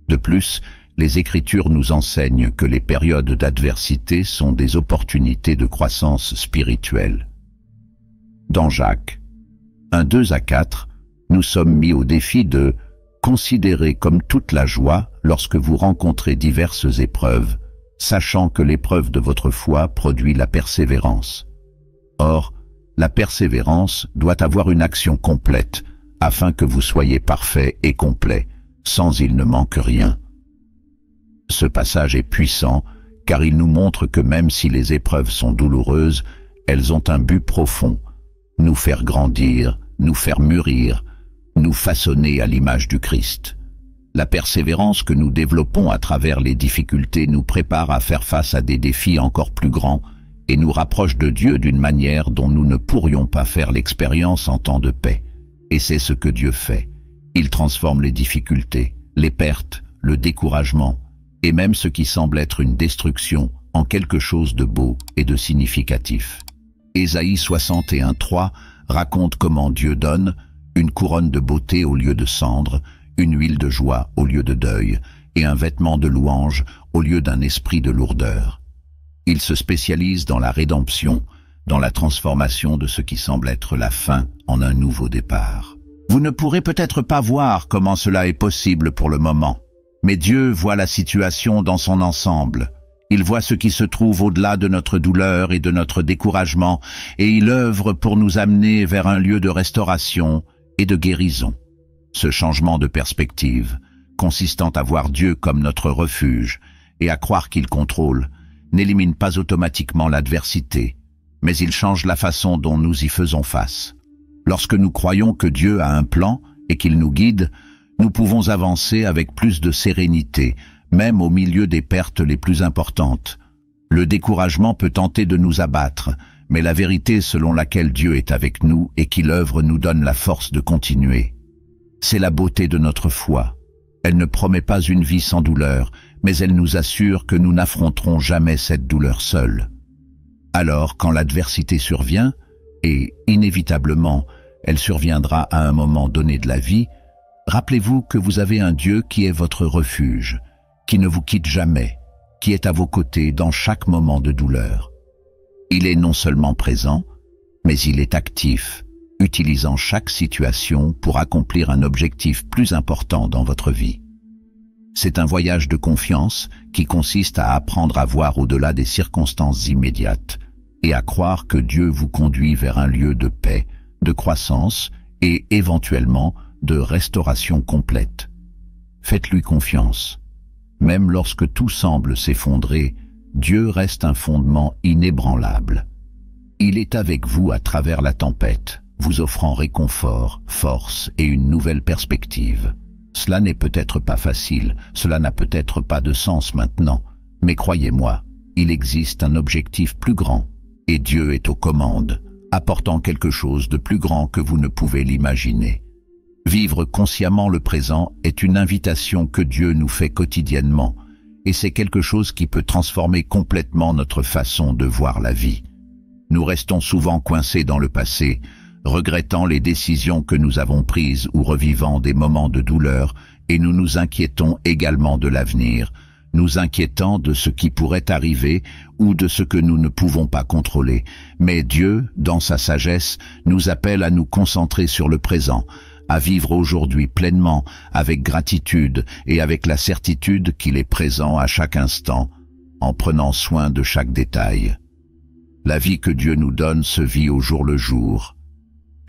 De plus, les Écritures nous enseignent que les périodes d'adversité sont des opportunités de croissance spirituelle. Dans Jacques 1:2-4, nous sommes mis au défi de considérer comme toute la joie lorsque vous rencontrez diverses épreuves, sachant que l'épreuve de votre foi produit la persévérance. Or, la persévérance doit avoir une action complète, afin que vous soyez parfait et complet, sans il ne manque rien. Ce passage est puissant, car il nous montre que même si les épreuves sont douloureuses, elles ont un but profond, nous faire grandir, nous faire mûrir, nous façonner à l'image du Christ. La persévérance que nous développons à travers les difficultés nous prépare à faire face à des défis encore plus grands et nous rapproche de Dieu d'une manière dont nous ne pourrions pas faire l'expérience en temps de paix. Et c'est ce que Dieu fait. Il transforme les difficultés, les pertes, le découragement, et même ce qui semble être une destruction en quelque chose de beau et de significatif. Ésaïe 61:3 raconte comment Dieu donne une couronne de beauté au lieu de cendre, une huile de joie au lieu de deuil, et un vêtement de louange au lieu d'un esprit de lourdeur. Il se spécialise dans la rédemption, dans la transformation de ce qui semble être la fin en un nouveau départ. Vous ne pourrez peut-être pas voir comment cela est possible pour le moment, mais Dieu voit la situation dans son ensemble. Il voit ce qui se trouve au-delà de notre douleur et de notre découragement, et il œuvre pour nous amener vers un lieu de restauration et de guérison. Ce changement de perspective, consistant à voir Dieu comme notre refuge et à croire qu'il contrôle, n'élimine pas automatiquement l'adversité, mais il change la façon dont nous y faisons face. Lorsque nous croyons que Dieu a un plan et qu'il nous guide, nous pouvons avancer avec plus de sérénité, même au milieu des pertes les plus importantes. Le découragement peut tenter de nous abattre, mais la vérité selon laquelle Dieu est avec nous et qu'il œuvre nous donne la force de continuer. C'est la beauté de notre foi. Elle ne promet pas une vie sans douleur, mais elle nous assure que nous n'affronterons jamais cette douleur seule. Alors, quand l'adversité survient, et inévitablement, elle surviendra à un moment donné de la vie, rappelez-vous que vous avez un Dieu qui est votre refuge, qui ne vous quitte jamais, qui est à vos côtés dans chaque moment de douleur. Il est non seulement présent, mais il est actif, utilisant chaque situation pour accomplir un objectif plus important dans votre vie. C'est un voyage de confiance qui consiste à apprendre à voir au-delà des circonstances immédiates et à croire que Dieu vous conduit vers un lieu de paix, de croissance et éventuellement de restauration complète. Faites-lui confiance. Même lorsque tout semble s'effondrer, Dieu reste un fondement inébranlable. Il est avec vous à travers la tempête, vous offrant réconfort, force et une nouvelle perspective. Cela n'est peut-être pas facile, cela n'a peut-être pas de sens maintenant, mais croyez-moi, il existe un objectif plus grand, et Dieu est aux commandes, apportant quelque chose de plus grand que vous ne pouvez l'imaginer. Vivre consciemment le présent est une invitation que Dieu nous fait quotidiennement, et c'est quelque chose qui peut transformer complètement notre façon de voir la vie. Nous restons souvent coincés dans le passé, regrettant les décisions que nous avons prises ou revivant des moments de douleur, et nous nous inquiétons également de l'avenir, nous inquiétant de ce qui pourrait arriver ou de ce que nous ne pouvons pas contrôler. Mais Dieu, dans sa sagesse, nous appelle à nous concentrer sur le présent, à vivre aujourd'hui pleinement, avec gratitude et avec la certitude qu'il est présent à chaque instant, en prenant soin de chaque détail. La vie que Dieu nous donne se vit au jour le jour.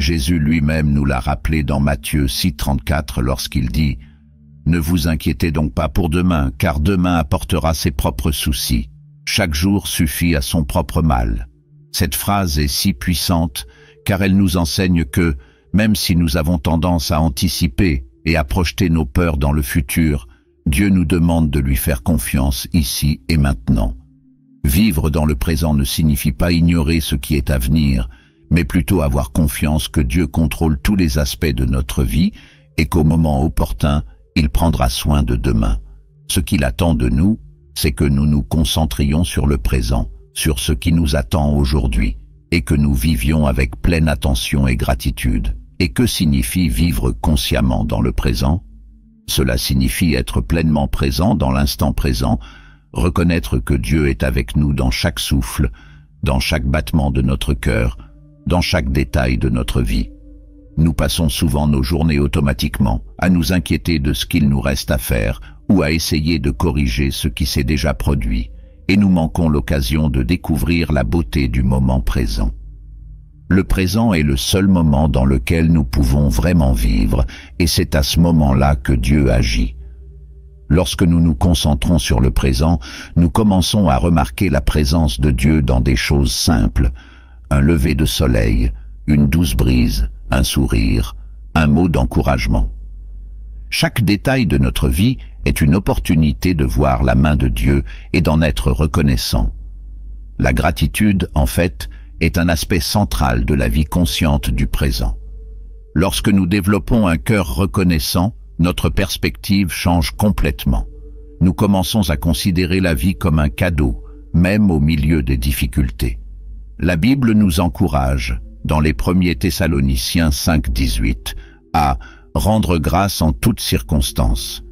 Jésus lui-même nous l'a rappelé dans Matthieu 6,34 lorsqu'il dit « Ne vous inquiétez donc pas pour demain, car demain apportera ses propres soucis. Chaque jour suffit à son propre mal. » Cette phrase est si puissante car elle nous enseigne que, même si nous avons tendance à anticiper et à projeter nos peurs dans le futur, Dieu nous demande de lui faire confiance ici et maintenant. Vivre dans le présent ne signifie pas ignorer ce qui est à venir, mais plutôt avoir confiance que Dieu contrôle tous les aspects de notre vie et qu'au moment opportun, il prendra soin de demain. Ce qu'il attend de nous, c'est que nous nous concentrions sur le présent, sur ce qui nous attend aujourd'hui, et que nous vivions avec pleine attention et gratitude. Et que signifie vivre consciemment dans le présent? Cela signifie être pleinement présent dans l'instant présent, reconnaître que Dieu est avec nous dans chaque souffle, dans chaque battement de notre cœur, dans chaque détail de notre vie. Nous passons souvent nos journées automatiquement à nous inquiéter de ce qu'il nous reste à faire ou à essayer de corriger ce qui s'est déjà produit, et nous manquons l'occasion de découvrir la beauté du moment présent. Le présent est le seul moment dans lequel nous pouvons vraiment vivre, et c'est à ce moment-là que Dieu agit. Lorsque nous nous concentrons sur le présent, nous commençons à remarquer la présence de Dieu dans des choses simples, un lever de soleil, une douce brise, un sourire, un mot d'encouragement. Chaque détail de notre vie est une opportunité de voir la main de Dieu et d'en être reconnaissant. La gratitude, en fait, est un aspect central de la vie consciente du présent. Lorsque nous développons un cœur reconnaissant, notre perspective change complètement. Nous commençons à considérer la vie comme un cadeau, même au milieu des difficultés. La Bible nous encourage, dans les 1 Thessaloniciens 5:18, à rendre grâce en toutes circonstances,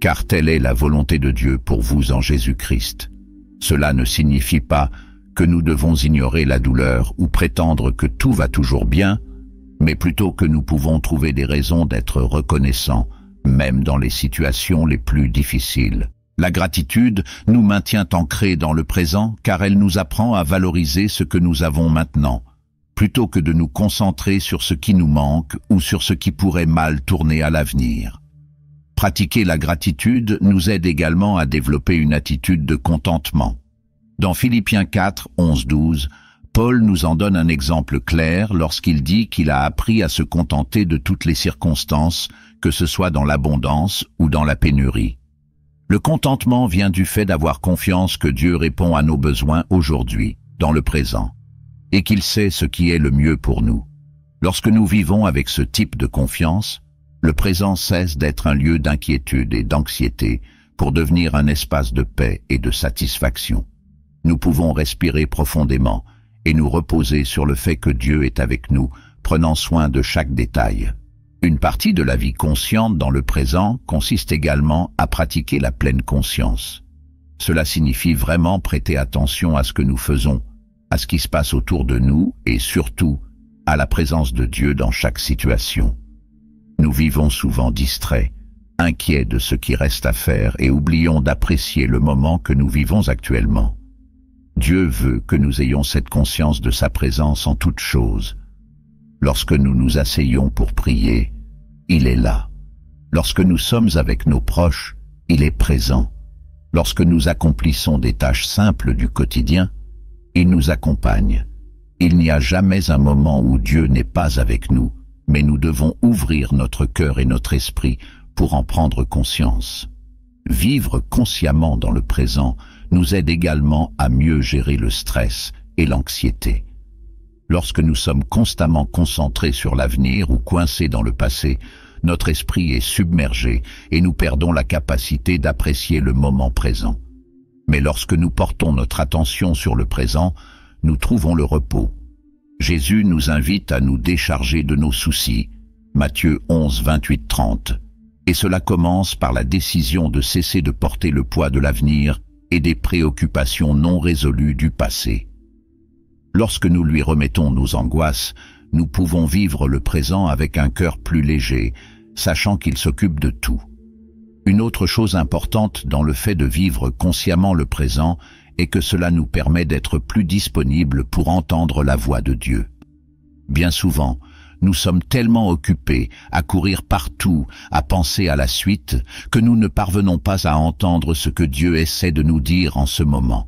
car telle est la volonté de Dieu pour vous en Jésus-Christ. Cela ne signifie pas que nous devons ignorer la douleur ou prétendre que tout va toujours bien, mais plutôt que nous pouvons trouver des raisons d'être reconnaissants, même dans les situations les plus difficiles. La gratitude nous maintient ancrés dans le présent car elle nous apprend à valoriser ce que nous avons maintenant, plutôt que de nous concentrer sur ce qui nous manque ou sur ce qui pourrait mal tourner à l'avenir. Pratiquer la gratitude nous aide également à développer une attitude de contentement. Dans Philippiens 4, 11-12, Paul nous en donne un exemple clair lorsqu'il dit qu'il a appris à se contenter de toutes les circonstances, que ce soit dans l'abondance ou dans la pénurie. Le contentement vient du fait d'avoir confiance que Dieu répond à nos besoins aujourd'hui, dans le présent, et qu'il sait ce qui est le mieux pour nous. Lorsque nous vivons avec ce type de confiance, le présent cesse d'être un lieu d'inquiétude et d'anxiété pour devenir un espace de paix et de satisfaction. Nous pouvons respirer profondément et nous reposer sur le fait que Dieu est avec nous, prenant soin de chaque détail. Une partie de la vie consciente dans le présent consiste également à pratiquer la pleine conscience. Cela signifie vraiment prêter attention à ce que nous faisons, à ce qui se passe autour de nous et surtout à la présence de Dieu dans chaque situation. Nous vivons souvent distraits, inquiets de ce qui reste à faire et oublions d'apprécier le moment que nous vivons actuellement. Dieu veut que nous ayons cette conscience de sa présence en toutes choses. Lorsque nous nous asseyons pour prier, il est là. Lorsque nous sommes avec nos proches, il est présent. Lorsque nous accomplissons des tâches simples du quotidien, il nous accompagne. Il n'y a jamais un moment où Dieu n'est pas avec nous, mais nous devons ouvrir notre cœur et notre esprit pour en prendre conscience. Vivre consciemment dans le présent nous aide également à mieux gérer le stress et l'anxiété. Lorsque nous sommes constamment concentrés sur l'avenir ou coincés dans le passé, notre esprit est submergé et nous perdons la capacité d'apprécier le moment présent. Mais lorsque nous portons notre attention sur le présent, nous trouvons le repos. Jésus nous invite à nous décharger de nos soucis, Matthieu 11, 28-30, et cela commence par la décision de cesser de porter le poids de l'avenir et des préoccupations non résolues du passé. Lorsque nous lui remettons nos angoisses, nous pouvons vivre le présent avec un cœur plus léger, sachant qu'il s'occupe de tout. Une autre chose importante dans le fait de vivre consciemment le présent est que cela nous permet d'être plus disponibles pour entendre la voix de Dieu. Bien souvent, nous sommes tellement occupés à courir partout, à penser à la suite, que nous ne parvenons pas à entendre ce que Dieu essaie de nous dire en ce moment.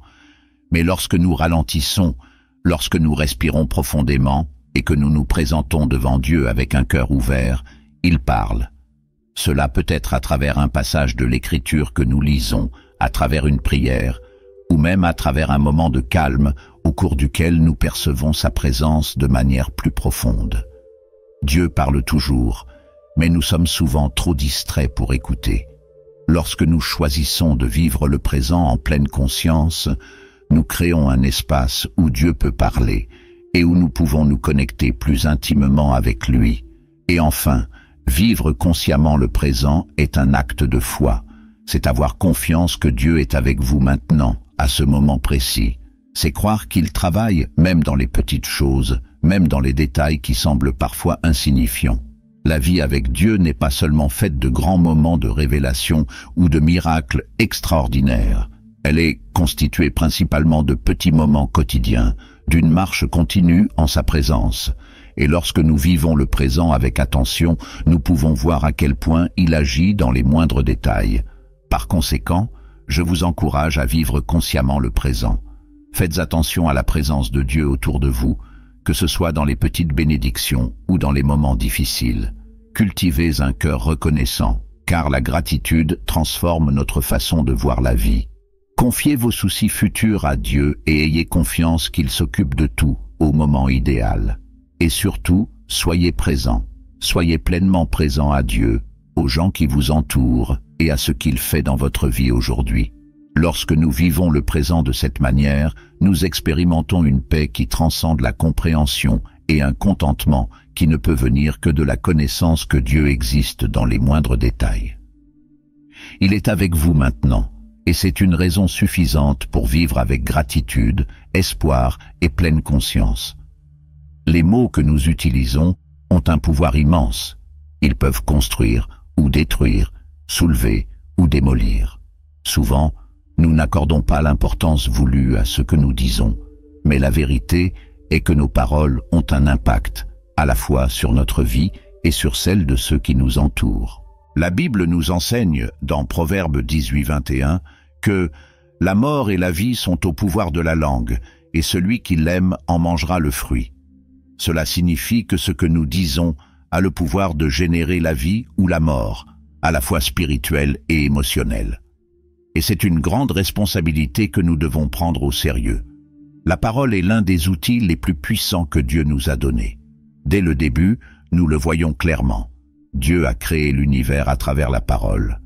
Mais lorsque nous ralentissons, lorsque nous respirons profondément et que nous nous présentons devant Dieu avec un cœur ouvert, il parle. Cela peut être à travers un passage de l'Écriture que nous lisons, à travers une prière, ou même à travers un moment de calme au cours duquel nous percevons sa présence de manière plus profonde. Dieu parle toujours, mais nous sommes souvent trop distraits pour écouter. Lorsque nous choisissons de vivre le présent en pleine conscience, nous créons un espace où Dieu peut parler et où nous pouvons nous connecter plus intimement avec lui. Et enfin, vivre consciemment le présent est un acte de foi. C'est avoir confiance que Dieu est avec vous maintenant, à ce moment précis. C'est croire qu'il travaille même dans les petites choses, même dans les détails qui semblent parfois insignifiants. La vie avec Dieu n'est pas seulement faite de grands moments de révélation ou de miracles extraordinaires. Elle est constituée principalement de petits moments quotidiens, d'une marche continue en sa présence. Et lorsque nous vivons le présent avec attention, nous pouvons voir à quel point il agit dans les moindres détails. Par conséquent, je vous encourage à vivre consciemment le présent. Faites attention à la présence de Dieu autour de vous, que ce soit dans les petites bénédictions ou dans les moments difficiles. Cultivez un cœur reconnaissant, car la gratitude transforme notre façon de voir la vie. Confiez vos soucis futurs à Dieu et ayez confiance qu'il s'occupe de tout au moment idéal. Et surtout, soyez présents. Soyez pleinement présents à Dieu, aux gens qui vous entourent et à ce qu'il fait dans votre vie aujourd'hui. Lorsque nous vivons le présent de cette manière, nous expérimentons une paix qui transcende la compréhension et un contentement qui ne peut venir que de la connaissance que Dieu existe dans les moindres détails. Il est avec vous maintenant, et c'est une raison suffisante pour vivre avec gratitude, espoir et pleine conscience. Les mots que nous utilisons ont un pouvoir immense. Ils peuvent construire ou détruire, soulever ou démolir. Souvent, nous n'accordons pas l'importance voulue à ce que nous disons, mais la vérité est que nos paroles ont un impact, à la fois sur notre vie et sur celle de ceux qui nous entourent. La Bible nous enseigne, dans Proverbe 18-21, que « la mort et la vie sont au pouvoir de la langue, et celui qui l'aime en mangera le fruit ». Cela signifie que ce que nous disons a le pouvoir de générer la vie ou la mort, à la fois spirituelle et émotionnelle. Et c'est une grande responsabilité que nous devons prendre au sérieux. La parole est l'un des outils les plus puissants que Dieu nous a donnés. Dès le début, nous le voyons clairement. Dieu a créé l'univers à travers la parole.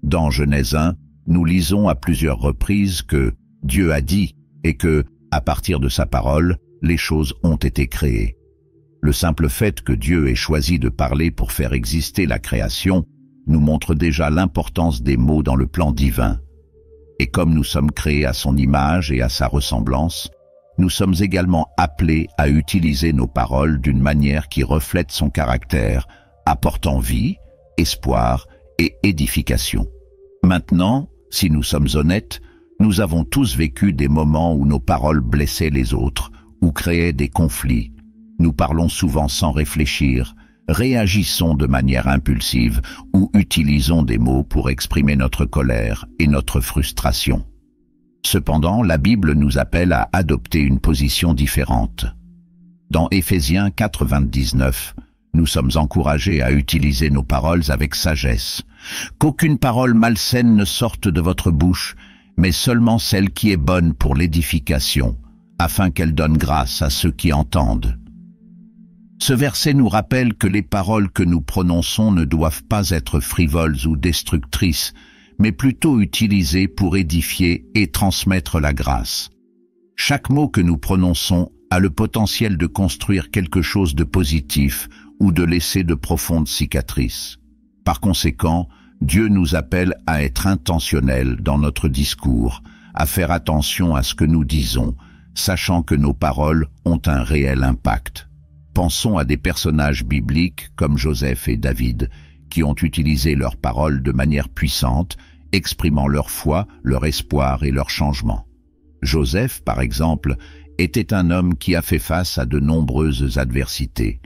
Dans Genèse 1, nous lisons à plusieurs reprises que Dieu a dit et que, à partir de sa parole, les choses ont été créées. Le simple fait que Dieu ait choisi de parler pour faire exister la création nous montre déjà l'importance des mots dans le plan divin. Et comme nous sommes créés à son image et à sa ressemblance, nous sommes également appelés à utiliser nos paroles d'une manière qui reflète son caractère, apportant vie, espoir et édification. Maintenant, si nous sommes honnêtes, nous avons tous vécu des moments où nos paroles blessaient les autres, ou créaient des conflits. Nous parlons souvent sans réfléchir, réagissons de manière impulsive ou utilisons des mots pour exprimer notre colère et notre frustration. Cependant, la Bible nous appelle à adopter une position différente. Dans Éphésiens 4:29, nous sommes encouragés à utiliser nos paroles avec sagesse. Qu'aucune parole malsaine ne sorte de votre bouche, mais seulement celle qui est bonne pour l'édification, afin qu'elle donne grâce à ceux qui entendent. Ce verset nous rappelle que les paroles que nous prononçons ne doivent pas être frivoles ou destructrices, mais plutôt utilisées pour édifier et transmettre la grâce. Chaque mot que nous prononçons a le potentiel de construire quelque chose de positif ou de laisser de profondes cicatrices. Par conséquent, Dieu nous appelle à être intentionnels dans notre discours, à faire attention à ce que nous disons, sachant que nos paroles ont un réel impact. Pensons à des personnages bibliques comme Joseph et David, qui ont utilisé leurs paroles de manière puissante, exprimant leur foi, leur espoir et leur changement. Joseph, par exemple, était un homme qui a fait face à de nombreuses adversités.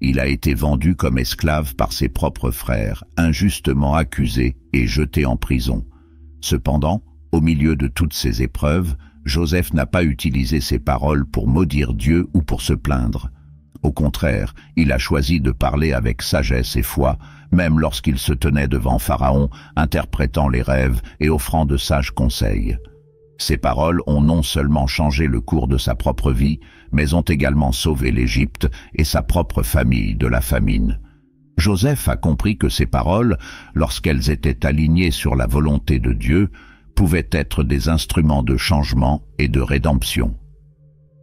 Il a été vendu comme esclave par ses propres frères, injustement accusé et jeté en prison. Cependant, au milieu de toutes ces épreuves, Joseph n'a pas utilisé ses paroles pour maudire Dieu ou pour se plaindre. Au contraire, il a choisi de parler avec sagesse et foi, même lorsqu'il se tenait devant Pharaon, interprétant les rêves et offrant de sages conseils. Ces paroles ont non seulement changé le cours de sa propre vie, mais ont également sauvé l'Égypte et sa propre famille de la famine. Joseph a compris que ces paroles, lorsqu'elles étaient alignées sur la volonté de Dieu, pouvaient être des instruments de changement et de rédemption.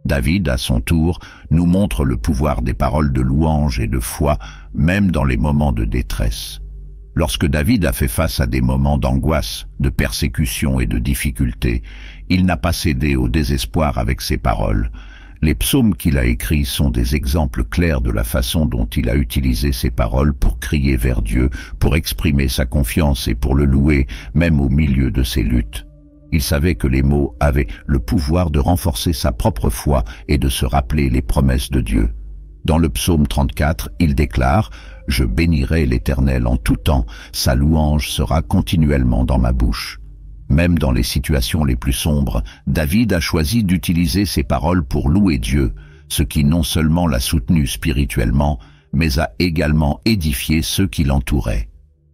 David, à son tour, nous montre le pouvoir des paroles de louange et de foi, même dans les moments de détresse. Lorsque David a fait face à des moments d'angoisse, de persécution et de difficulté, il n'a pas cédé au désespoir avec ses paroles. Les psaumes qu'il a écrits sont des exemples clairs de la façon dont il a utilisé ses paroles pour crier vers Dieu, pour exprimer sa confiance et pour le louer, même au milieu de ses luttes. Il savait que les mots avaient le pouvoir de renforcer sa propre foi et de se rappeler les promesses de Dieu. Dans le psaume 34, il déclare « Je bénirai l'Éternel en tout temps, sa louange sera continuellement dans ma bouche ». Même dans les situations les plus sombres, David a choisi d'utiliser ses paroles pour louer Dieu, ce qui non seulement l'a soutenu spirituellement, mais a également édifié ceux qui l'entouraient.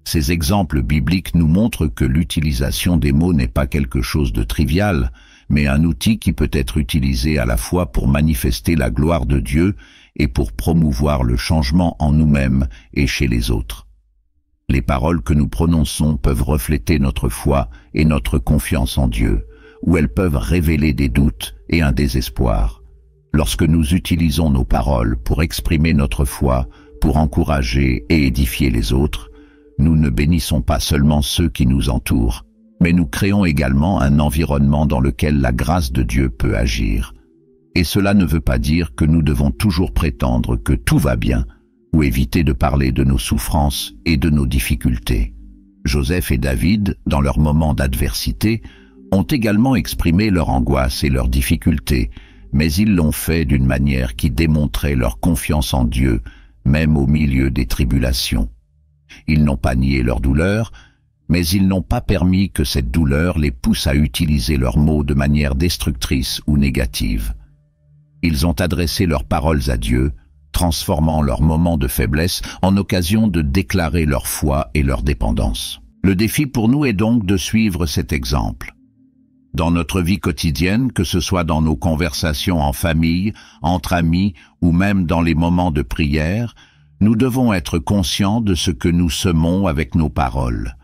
Ces exemples bibliques nous montrent que l'utilisation des mots n'est pas quelque chose de trivial, mais un outil qui peut être utilisé à la fois pour manifester la gloire de Dieu et pour promouvoir le changement en nous-mêmes et chez les autres. Les paroles que nous prononçons peuvent refléter notre foi et notre confiance en Dieu, ou elles peuvent révéler des doutes et un désespoir. Lorsque nous utilisons nos paroles pour exprimer notre foi, pour encourager et édifier les autres, nous ne bénissons pas seulement ceux qui nous entourent, mais nous créons également un environnement dans lequel la grâce de Dieu peut agir. Et cela ne veut pas dire que nous devons toujours prétendre que tout va bien, ou éviter de parler de nos souffrances et de nos difficultés. Joseph et David, dans leurs moments d'adversité, ont également exprimé leur angoisse et leurs difficultés, mais ils l'ont fait d'une manière qui démontrait leur confiance en Dieu, même au milieu des tribulations. Ils n'ont pas nié leur douleur, mais ils n'ont pas permis que cette douleur les pousse à utiliser leurs mots de manière destructrice ou négative. Ils ont adressé leurs paroles à Dieu, transformant leurs moments de faiblesse en occasion de déclarer leur foi et leur dépendance. Le défi pour nous est donc de suivre cet exemple. Dans notre vie quotidienne, que ce soit dans nos conversations en famille, entre amis ou même dans les moments de prière, nous devons être conscients de ce que nous semons avec nos paroles.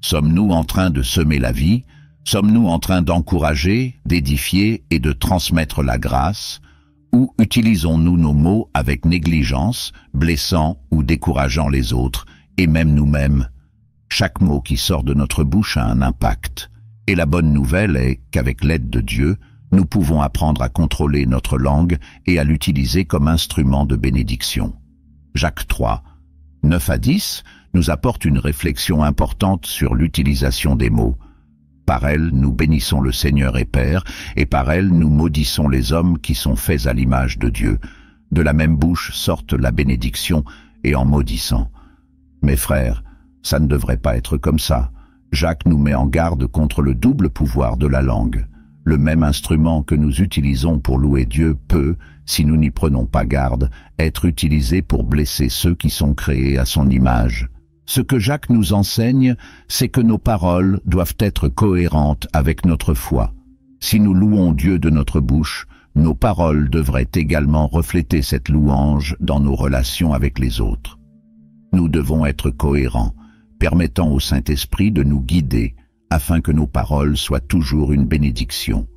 Sommes-nous en train de semer la vie? Sommes-nous en train d'encourager, d'édifier et de transmettre la grâce? Ou utilisons-nous nos mots avec négligence, blessant ou décourageant les autres, et même nous-mêmes? Chaque mot qui sort de notre bouche a un impact. Et la bonne nouvelle est qu'avec l'aide de Dieu, nous pouvons apprendre à contrôler notre langue et à l'utiliser comme instrument de bénédiction. Jacques 3, 9 à 10, nous apporte une réflexion importante sur l'utilisation des mots. Par elle, nous bénissons le Seigneur et Père, et par elle, nous maudissons les hommes qui sont faits à l'image de Dieu. De la même bouche sortent la bénédiction et en maudissant. Mes frères, ça ne devrait pas être comme ça. Jacques nous met en garde contre le double pouvoir de la langue. Le même instrument que nous utilisons pour louer Dieu peut, si nous n'y prenons pas garde, être utilisé pour blesser ceux qui sont créés à son image. Ce que Jacques nous enseigne, c'est que nos paroles doivent être cohérentes avec notre foi. Si nous louons Dieu de notre bouche, nos paroles devraient également refléter cette louange dans nos relations avec les autres. Nous devons être cohérents, permettant au Saint-Esprit de nous guider, afin que nos paroles soient toujours une bénédiction.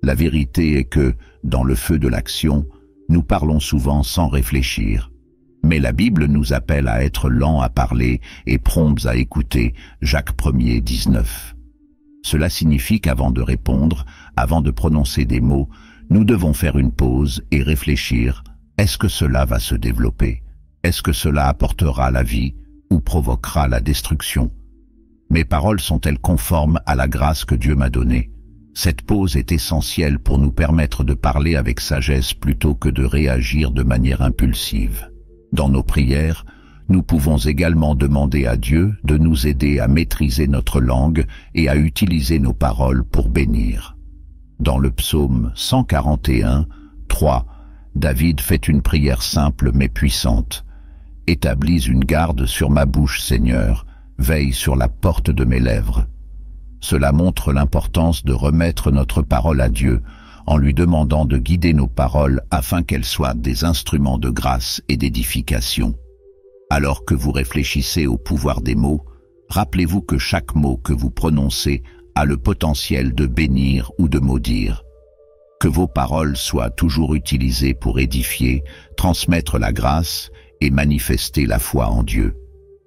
La vérité est que, dans le feu de l'action, nous parlons souvent sans réfléchir. Mais la Bible nous appelle à être lents à parler et prompts à écouter, Jacques 1er, 19. Cela signifie qu'avant de répondre, avant de prononcer des mots, nous devons faire une pause et réfléchir. Est-ce que cela va se développer? Est-ce que cela apportera la vie ou provoquera la destruction? Mes paroles sont-elles conformes à la grâce que Dieu m'a donnée? Cette pause est essentielle pour nous permettre de parler avec sagesse plutôt que de réagir de manière impulsive. Dans nos prières, nous pouvons également demander à Dieu de nous aider à maîtriser notre langue et à utiliser nos paroles pour bénir. Dans le psaume 141, 3, David fait une prière simple mais puissante. « Établis une garde sur ma bouche, Seigneur, veille sur la porte de mes lèvres. » Cela montre l'importance de remettre notre parole à Dieu en lui demandant de guider nos paroles afin qu'elles soient des instruments de grâce et d'édification. Alors que vous réfléchissez au pouvoir des mots, rappelez-vous que chaque mot que vous prononcez a le potentiel de bénir ou de maudire. Que vos paroles soient toujours utilisées pour édifier, transmettre la grâce et manifester la foi en Dieu.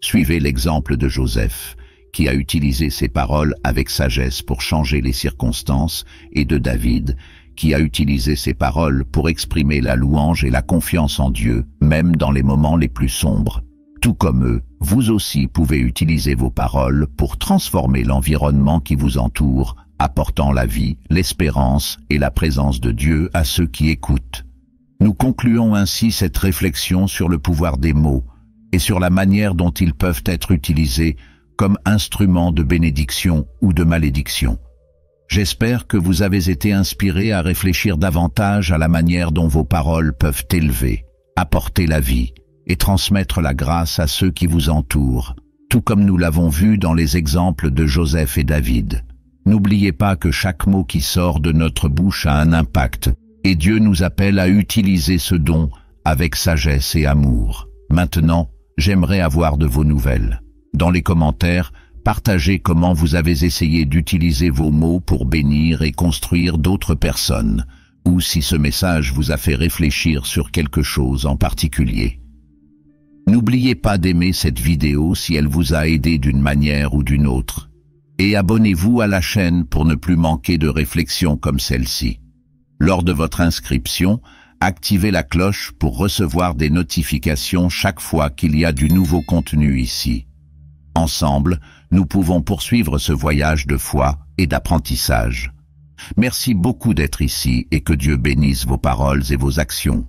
Suivez l'exemple de Joseph, qui a utilisé ses paroles avec sagesse pour changer les circonstances, et de David, qui a utilisé ses paroles pour exprimer la louange et la confiance en Dieu, même dans les moments les plus sombres. Tout comme eux, vous aussi pouvez utiliser vos paroles pour transformer l'environnement qui vous entoure, apportant la vie, l'espérance et la présence de Dieu à ceux qui écoutent. Nous concluons ainsi cette réflexion sur le pouvoir des mots et sur la manière dont ils peuvent être utilisés comme instruments de bénédiction ou de malédiction. J'espère que vous avez été inspirés à réfléchir davantage à la manière dont vos paroles peuvent élever, apporter la vie et transmettre la grâce à ceux qui vous entourent, tout comme nous l'avons vu dans les exemples de Joseph et David. N'oubliez pas que chaque mot qui sort de notre bouche a un impact, et Dieu nous appelle à utiliser ce don avec sagesse et amour. Maintenant, j'aimerais avoir de vos nouvelles. Dans les commentaires, partagez comment vous avez essayé d'utiliser vos mots pour bénir et construire d'autres personnes, ou si ce message vous a fait réfléchir sur quelque chose en particulier. N'oubliez pas d'aimer cette vidéo si elle vous a aidé d'une manière ou d'une autre, et abonnez-vous à la chaîne pour ne plus manquer de réflexions comme celle-ci. Lors de votre inscription, activez la cloche pour recevoir des notifications chaque fois qu'il y a du nouveau contenu ici. Ensemble, nous pouvons poursuivre ce voyage de foi et d'apprentissage. Merci beaucoup d'être ici et que Dieu bénisse vos paroles et vos actions.